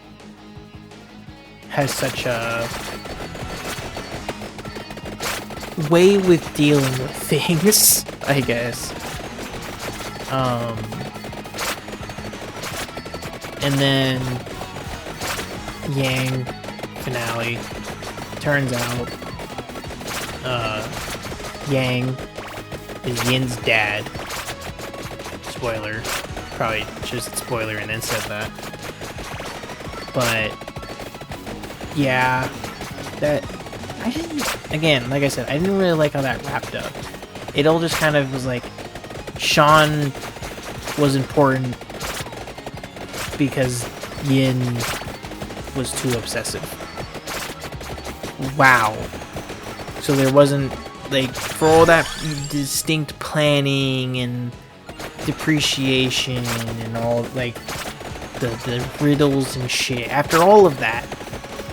has such a way with dealing with things, I guess. And then Yang finale. Turns out Yang is Yin's dad. Spoiler. Probably just spoiler and then said that. But yeah, that I didn't, again, like I said, I didn't really like how that wrapped up. It all just kind of was like Sean was important because Yin was too obsessive. Wow. So there wasn't, like, for all that distinct planning and depreciation and all, like, the riddles and shit, after all of that,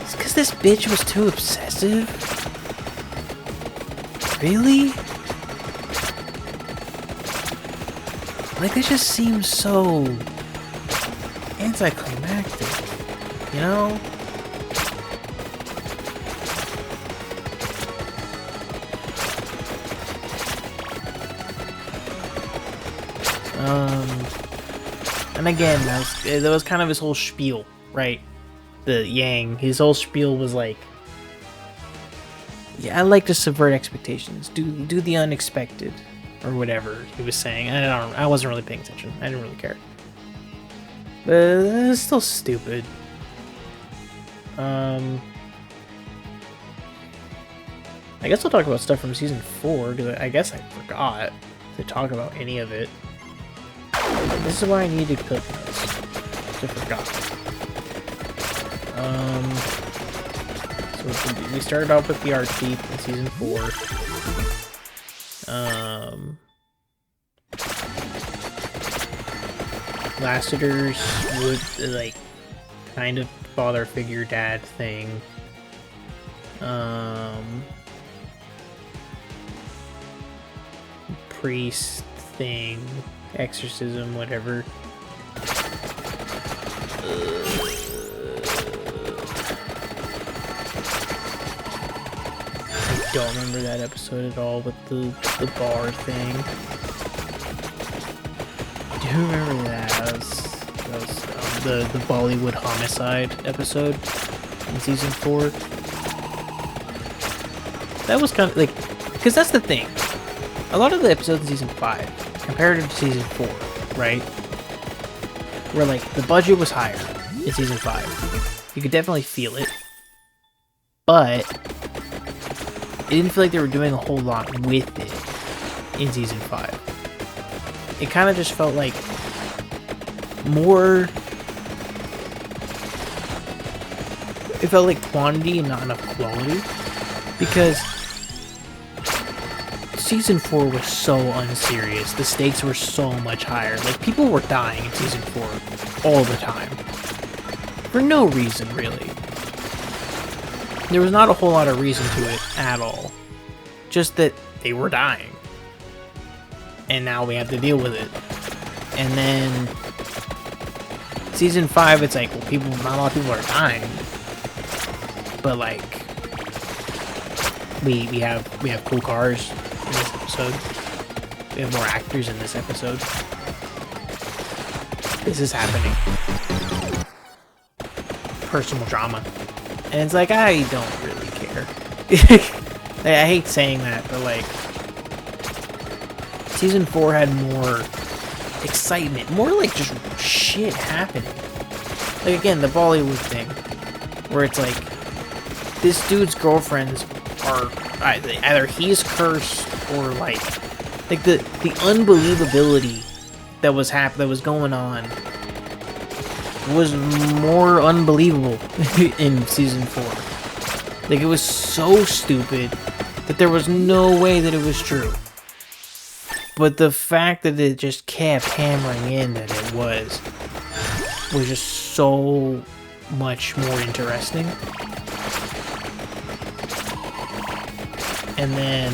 it's because this bitch was too obsessive? Really? Like, it just seems so anticlimactic, you know? And again, that was kind of his whole spiel, right? The Yang, his whole spiel was like, yeah, I like to subvert expectations, do the unexpected, or whatever he was saying. I wasn't really paying attention. I didn't really care. But it's still stupid. I guess I'll talk about stuff from season 4, because I guess I forgot to talk about any of it. This is why I needed clip notes. I forgot. So we started off with the art thief in season 4. Lassiter's would like kind of father figure dad thing. Priest thing, exorcism, whatever. I don't remember that episode at all with the bar thing. I do remember that. That was the Bollywood homicide episode in season 4. That was kind of like, because that's the thing. A lot of the episodes in season 5, comparative to season 4, right? Where like the budget was higher in season 5. You could definitely feel it, but it didn't feel like they were doing a whole lot with it in season 5. It kind of just felt like more. It felt like quantity and not enough quality, because season 4 was so unserious. The stakes were so much higher. Like, people were dying in season 4 all the time. For no reason, really. There was not a whole lot of reason to it at all. Just that they were dying. And now we have to deal with it. And then season 5, it's like, well, not a lot of people are dying. But like, we have cool cars in this episode. We have more actors in this episode. This is happening. Personal drama. And it's like, I don't really care. I hate saying that, but like, season 4 had more excitement, more like just shit happening. Like, again, the Bollywood thing, where it's like, this dude's girlfriends are either he's cursed or like the unbelievability that was going on was more unbelievable in season 4. Like, it was so stupid that there was no way that it was true. But the fact that it just kept hammering in that it was just so much more interesting. And then,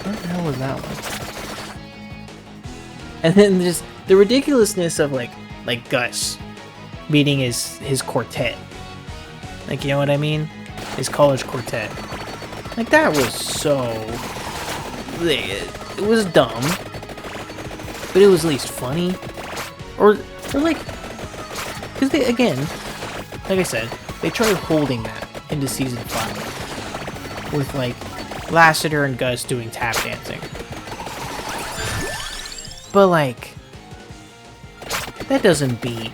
what the hell was that one? And then just the ridiculousness of like Gus meeting his quartet. Like, you know what I mean? His college quartet. Like, that was so, it was dumb, but it was at least funny. Or like, because they, again, like I said, they tried holding that into season 5. With like Lassiter and Gus doing tap dancing. But like, that doesn't beat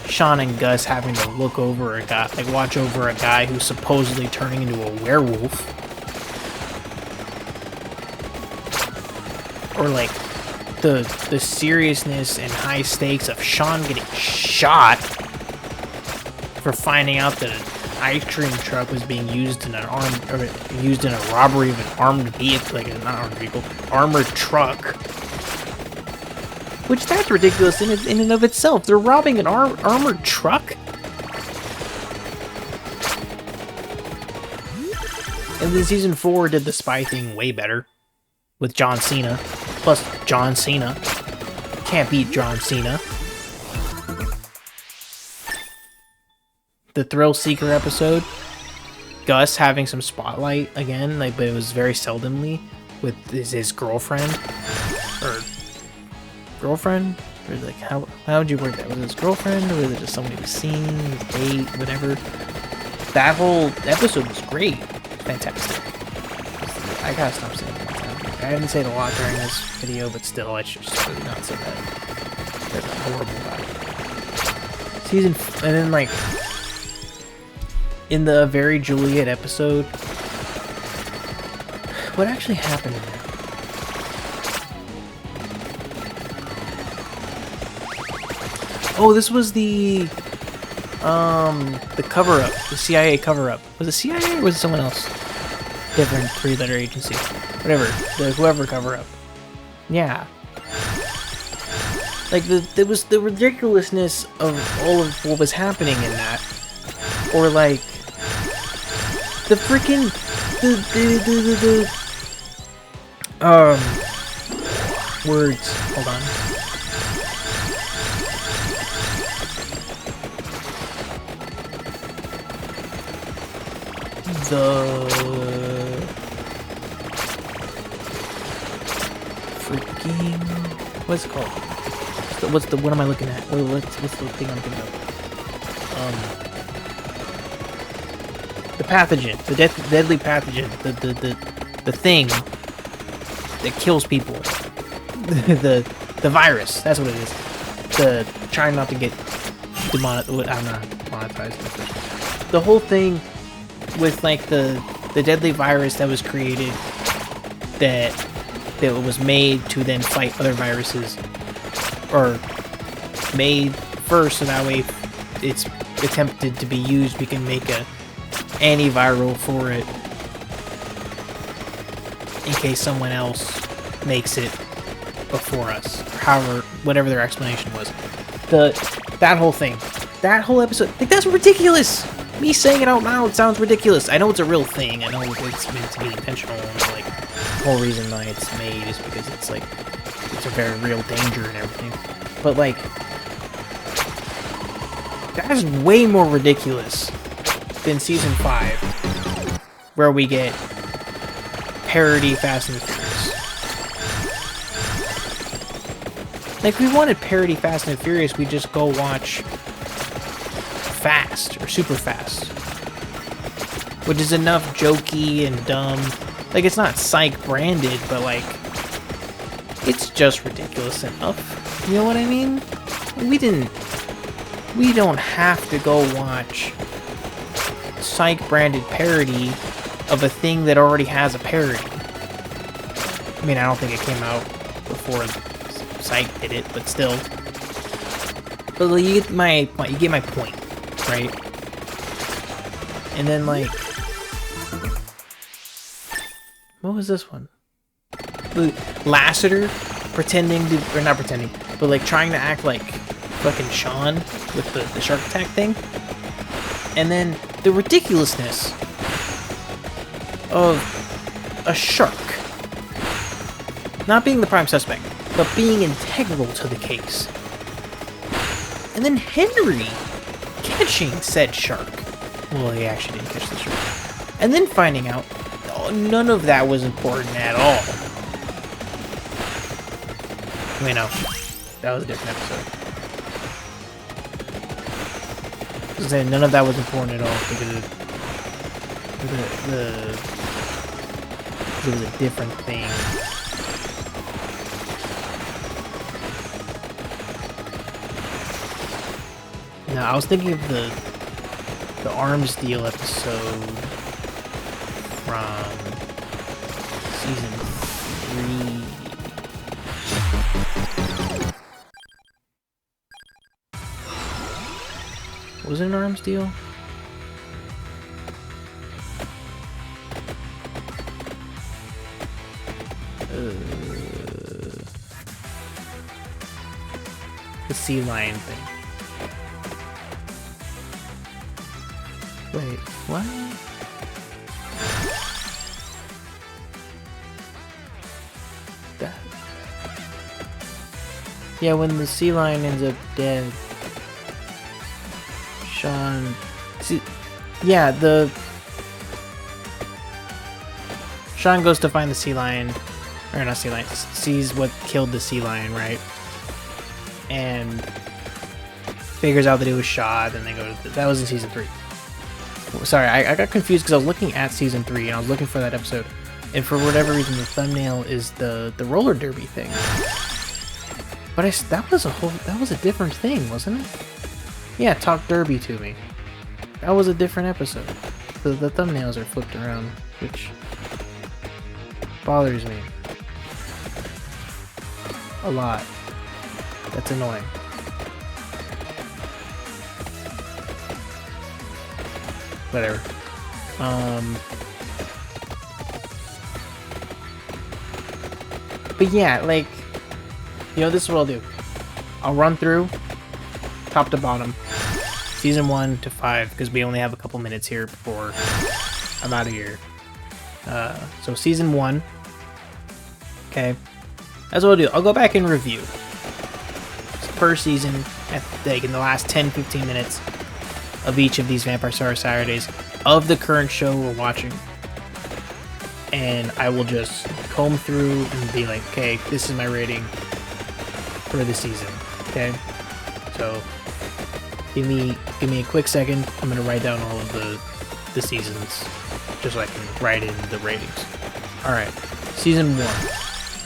Sean and Gus having to look over a guy, like watch over a guy who's supposedly turning into a werewolf. Or like the seriousness and high stakes of Sean getting shot for finding out that an ice cream truck was being used in a robbery of an armed vehicle, like not armed vehicle, armored truck. Which, that's ridiculous in and of itself. They're robbing an armored truck? And then season 4 did the spy thing way better with John Cena. Plus John Cena. Can't beat John Cena. The Thrill Seeker episode. Gus having some spotlight again, like, but it was very seldomly with his girlfriend. Or girlfriend? Or like, how would you word that? Was it his girlfriend, or was it just somebody he was seeing, his date, whatever? That whole episode was great. Fantastic. I gotta stop saying that. I didn't say it a lot during this video, but still, I should just really not say that. That's horrible about it. And then, like, in the Very Juliet episode, what actually happened in there? Oh, this was the cover-up, the CIA cover-up. Was it CIA or was it someone else? Different three-letter agency. Whatever, whoever cover-up. Yeah. Like, there was the ridiculousness of all of what was happening in that. Or, like, the freaking, words. Hold on. What's it called? What am I looking at? What's the thing I'm thinking of? The pathogen, the deadly pathogen, the thing that kills people, the virus. That's what it is. Trying not to get demonetized. The whole thing with, like, the deadly virus that was created that was made to then fight other viruses, or made first, so that way if it's attempted to be used, we can make a antiviral for it in case someone else makes it before us, or however, whatever their explanation was. That whole thing, that whole episode, like, that's ridiculous. Me saying it out loud sounds ridiculous. I know it's a real thing. I know it's meant to be intentional, and, like, the whole reason why it's made is because it's, like, it's a very real danger and everything. But, like, that is way more ridiculous than Season 5, where we get parody Fast and the Furious. Like, if we wanted parody Fast and the Furious, we'd just go watch Fast, or Super Fast, which is enough jokey and dumb. Like, it's not psych branded, but, like, it's just ridiculous enough. You know what I mean? We don't have to go watch psych branded parody of a thing that already has a parody. I mean, I don't think it came out before Psych did it, but still. But you get my point, right? And then, like, what was this one? Lassiter pretending to, or not pretending, but, like, trying to act like fucking Sean with the shark attack thing. And then the ridiculousness of a shark not being the prime suspect, but being integral to the case. And then Henry catching said shark. Well, he actually didn't catch the shark. And then finding out none of that was important at all. I mean, no, that was a different episode. I was saying none of that was important at all because it was a different thing. Now, I was thinking of the arms deal episode from season 3. Was it an arms deal? The sea lion thing. Wait, what? Yeah, when the sea lion ends up dead, Sean. See, yeah, Sean goes to find the sea lion, or not sea lion, sees what killed the sea lion, right? And figures out that it was shot, and they go to that was in season 3. Sorry, I got confused because I was looking at season 3 and I was looking for that episode, and for whatever reason the thumbnail is the roller derby thing. But that was a different thing, wasn't it? Yeah, talk derby to me. That was a different episode. The thumbnails are flipped around, which bothers me a lot. That's annoying. Whatever. But yeah, like, you know, this is what I'll do. I'll run through top to bottom, season 1 to 5, because we only have a couple minutes here before I'm out of here. So season 1. Okay, that's what I'll do. I'll go back and review per season in the last 10-15 minutes of each of these Vampire Star Saturdays of the current show we're watching, and I will just comb through and be like, okay, this is my rating for the season. Okay, so give me a quick second. I'm gonna write down all of the seasons just so I can write in the ratings. All right, season 1.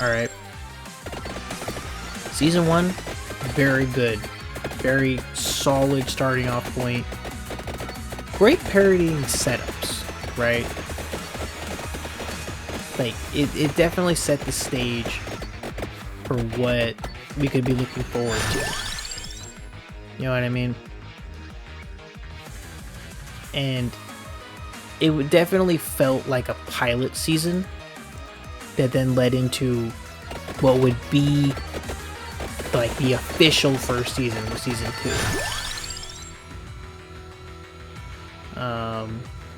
All right, season 1, very good, very solid starting off point. Great parodying setups, right? Like, it definitely set the stage for what we could be looking forward to. You know what I mean? And it definitely felt like a pilot season that then led into what would be like the official first season of season 2.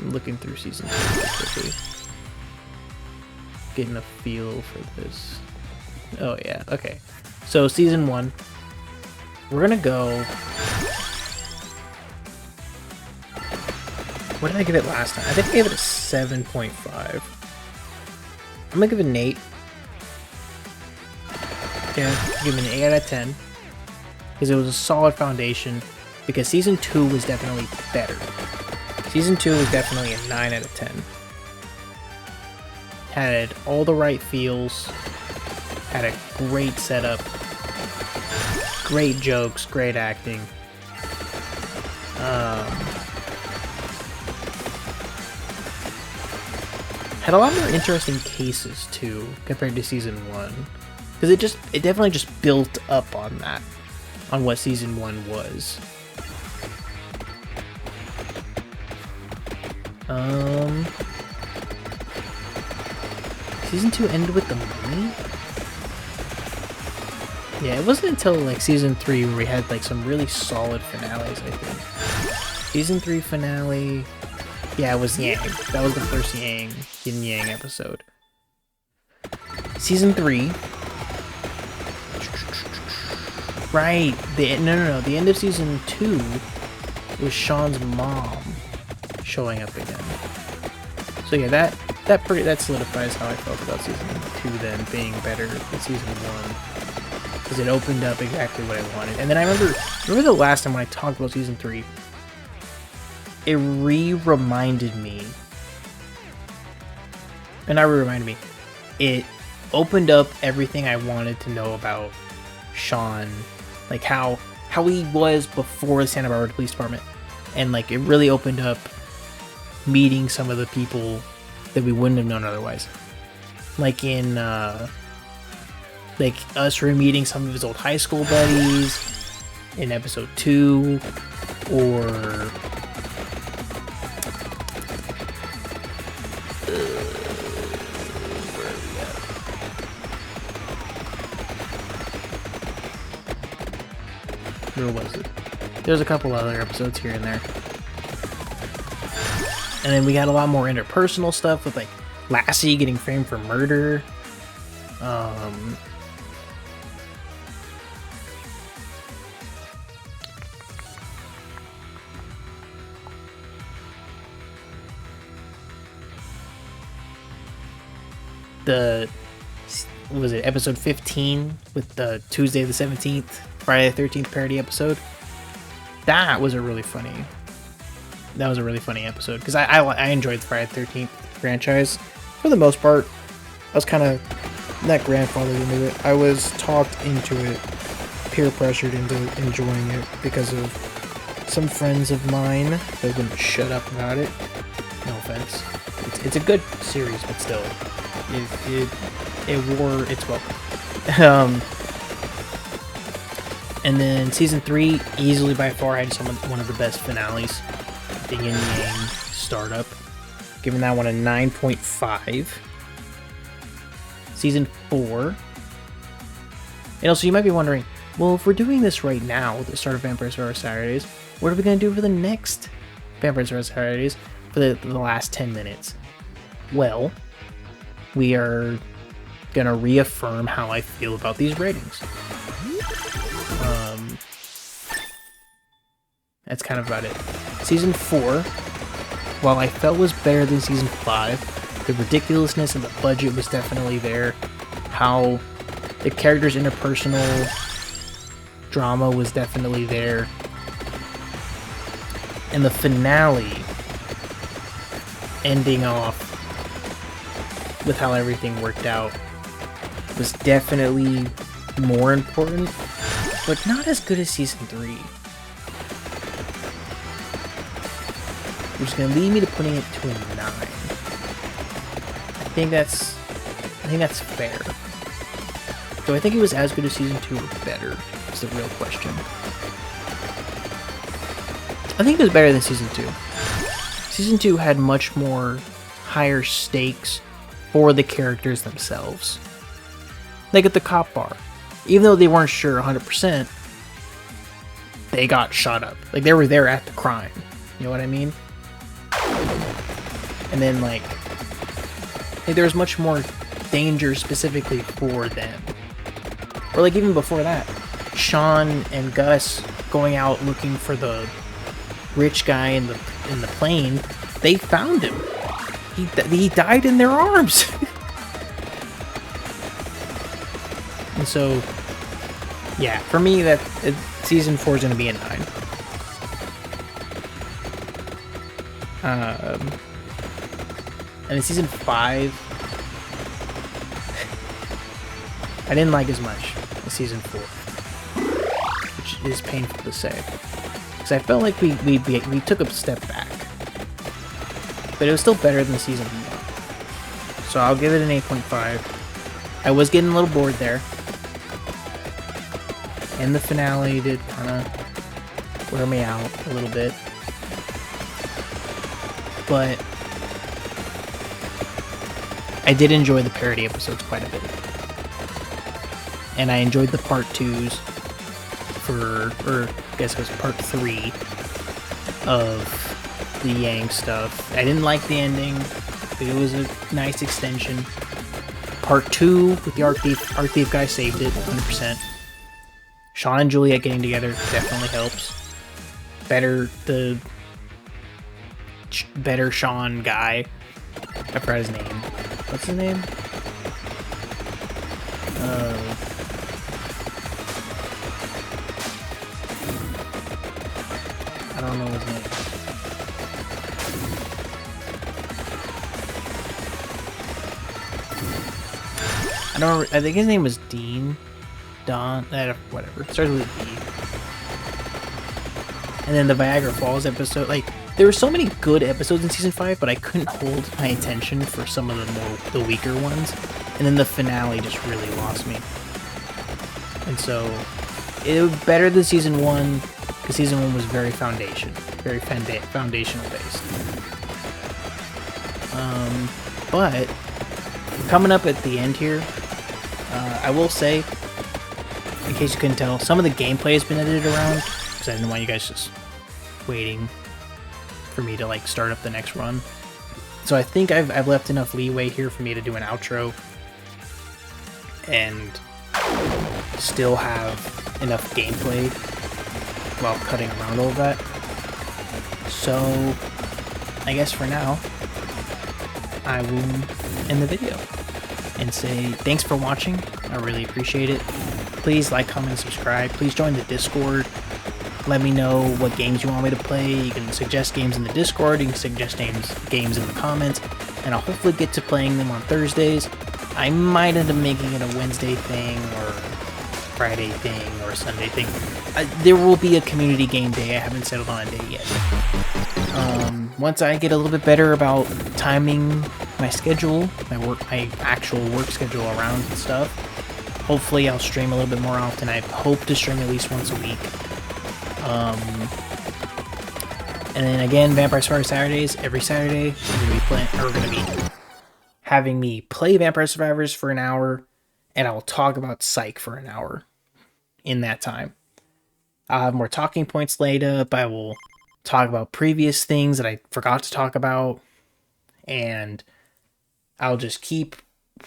Looking through season 2 really quickly, getting a feel for this. Oh yeah, okay. So season 1, we're gonna go. What did I give it last time? I think I gave it a 7.5. I'm gonna give it an 8. Yeah, give it an 8 out of 10 because it was a solid foundation. Because season 2 was definitely better. Season 2 was definitely a 9 out of 10. Had all the right feels. Had a great setup. Great jokes. Great acting. Had a lot more interesting cases too compared to season 1. Because it definitely just built up on that. On what season 1 was. Season 2 ended with the mummy? Yeah, it wasn't until like season 3 where we had like some really solid finales, I think. Season 3 finale, yeah, it was Yang. That was the first Yin Yang episode. Season 3, right? The end of season 2 was Sean's mom showing up again. So yeah, that solidifies how I felt about season 2 then being better than season 1, because it opened up exactly what I wanted. And then I remember the last time when I talked about season 3, it reminded me, and not reminded me, it opened up everything I wanted to know about Sean, like how he was before the Santa Barbara Police Department, and like it really opened up meeting some of the people that we wouldn't have known otherwise, like in like us re-meeting some of his old high school buddies in episode 2, or where was it? There's a couple other episodes here and there. And then we got a lot more interpersonal stuff with like Lassie getting framed for murder. the, what was it, episode 15 with the Tuesday the 17th, Friday the 13th parody episode. That was a really funny episode, because I enjoyed the Friday the 13th franchise for the most part. I was kind of not grandfathered into it. I was talked into it, peer pressured into enjoying it because of some friends of mine that wouldn't shut up about it. No offense. It's a good series, but still, it wore its welcome. And then season 3, easily by far had one of the best finales, the Yin Yang startup, giving that one a 9.5. Season 4. And also, you might be wondering, well, if we're doing this right now at the start of Vampire Survivor Saturdays, what are we going to do for the next Vampire Survivor Saturdays for the last 10 minutes? Well, we are going to reaffirm how I feel about these ratings. That's kind of about it. Season 4, while I felt was better than Season 5, the ridiculousness and the budget was definitely there. How the characters' interpersonal drama was definitely there. And the finale, ending off with how everything worked out, was definitely more important, but not as good as Season 3. Which is going to lead me to putting it to a 9. I think that's fair. Do I think it was as good as Season 2 or better? Is the real question. I think it was better than Season 2. Season 2 had much more higher stakes for the characters themselves. Like at the cop bar. Even though they weren't sure 100%, they got shot up. Like, they were there at the crime. You know what I mean? And then, like there was much more danger specifically for them. Or, like, even before that, Sean and Gus going out looking for the rich guy in the plane, they found him. He died in their arms. And so, yeah, for me, Season 4 is going to be a 9. And in Season 5, I didn't like as much as Season 4, which is painful to say, because I felt like we took a step back, but it was still better than Season 1. So I'll give it an 8.5. I was getting a little bored there, and the finale did kind of wear me out a little bit, but I did enjoy the parody episodes quite a bit. And I enjoyed the part 2s or I guess it was part 3 of the Yang stuff. I didn't like the ending, but it was a nice extension. Part 2 with the Art Thief guy saved it, 100%. Sean and Juliet getting together definitely helps. Better Sean guy. I forgot his name. What's his name? I don't know his name. I think his name was Dean. Don, whatever. It started with a D. And then the Viagra Falls episode, like, there were so many good episodes in Season 5, but I couldn't hold my attention for some of the weaker ones. And then the finale just really lost me. And so, it was better than Season 1, because Season 1 was very foundational based. But, coming up at the end here, I will say, in case you couldn't tell, some of the gameplay has been edited around, because I didn't want you guys just waiting for me to, like, start up the next run. So I think I've left enough leeway here for me to do an outro and still have enough gameplay while cutting around all of that. So I guess for now, I will end the video. and say thanks for watching. I really appreciate it. Please like, comment, and subscribe. Please join the Discord. Let me know what games you want me to play. You can suggest games in the Discord. You can suggest games in the comments. And I'll hopefully get to playing them on Thursdays. I might end up making it a Wednesday thing or Friday thing or Sunday thing. There will be a community game day. I haven't settled on a day yet. Once I get a little bit better about timing my schedule, my actual work schedule around and stuff, hopefully I'll stream a little bit more often. I hope to stream at least once a week. And then again, Vampire Survivor Saturdays. Every Saturday, we're going to be having me play Vampire Survivors for an hour, and I'll talk about Psych for an hour in that time. I'll have more talking points laid up. I will talk about previous things that I forgot to talk about, and I'll just keep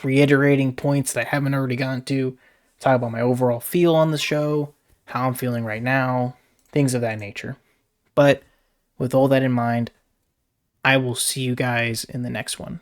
reiterating points that I haven't already gotten to, talk about my overall feel on the show, how I'm feeling right now, things of that nature. But with all that in mind, I will see you guys in the next one.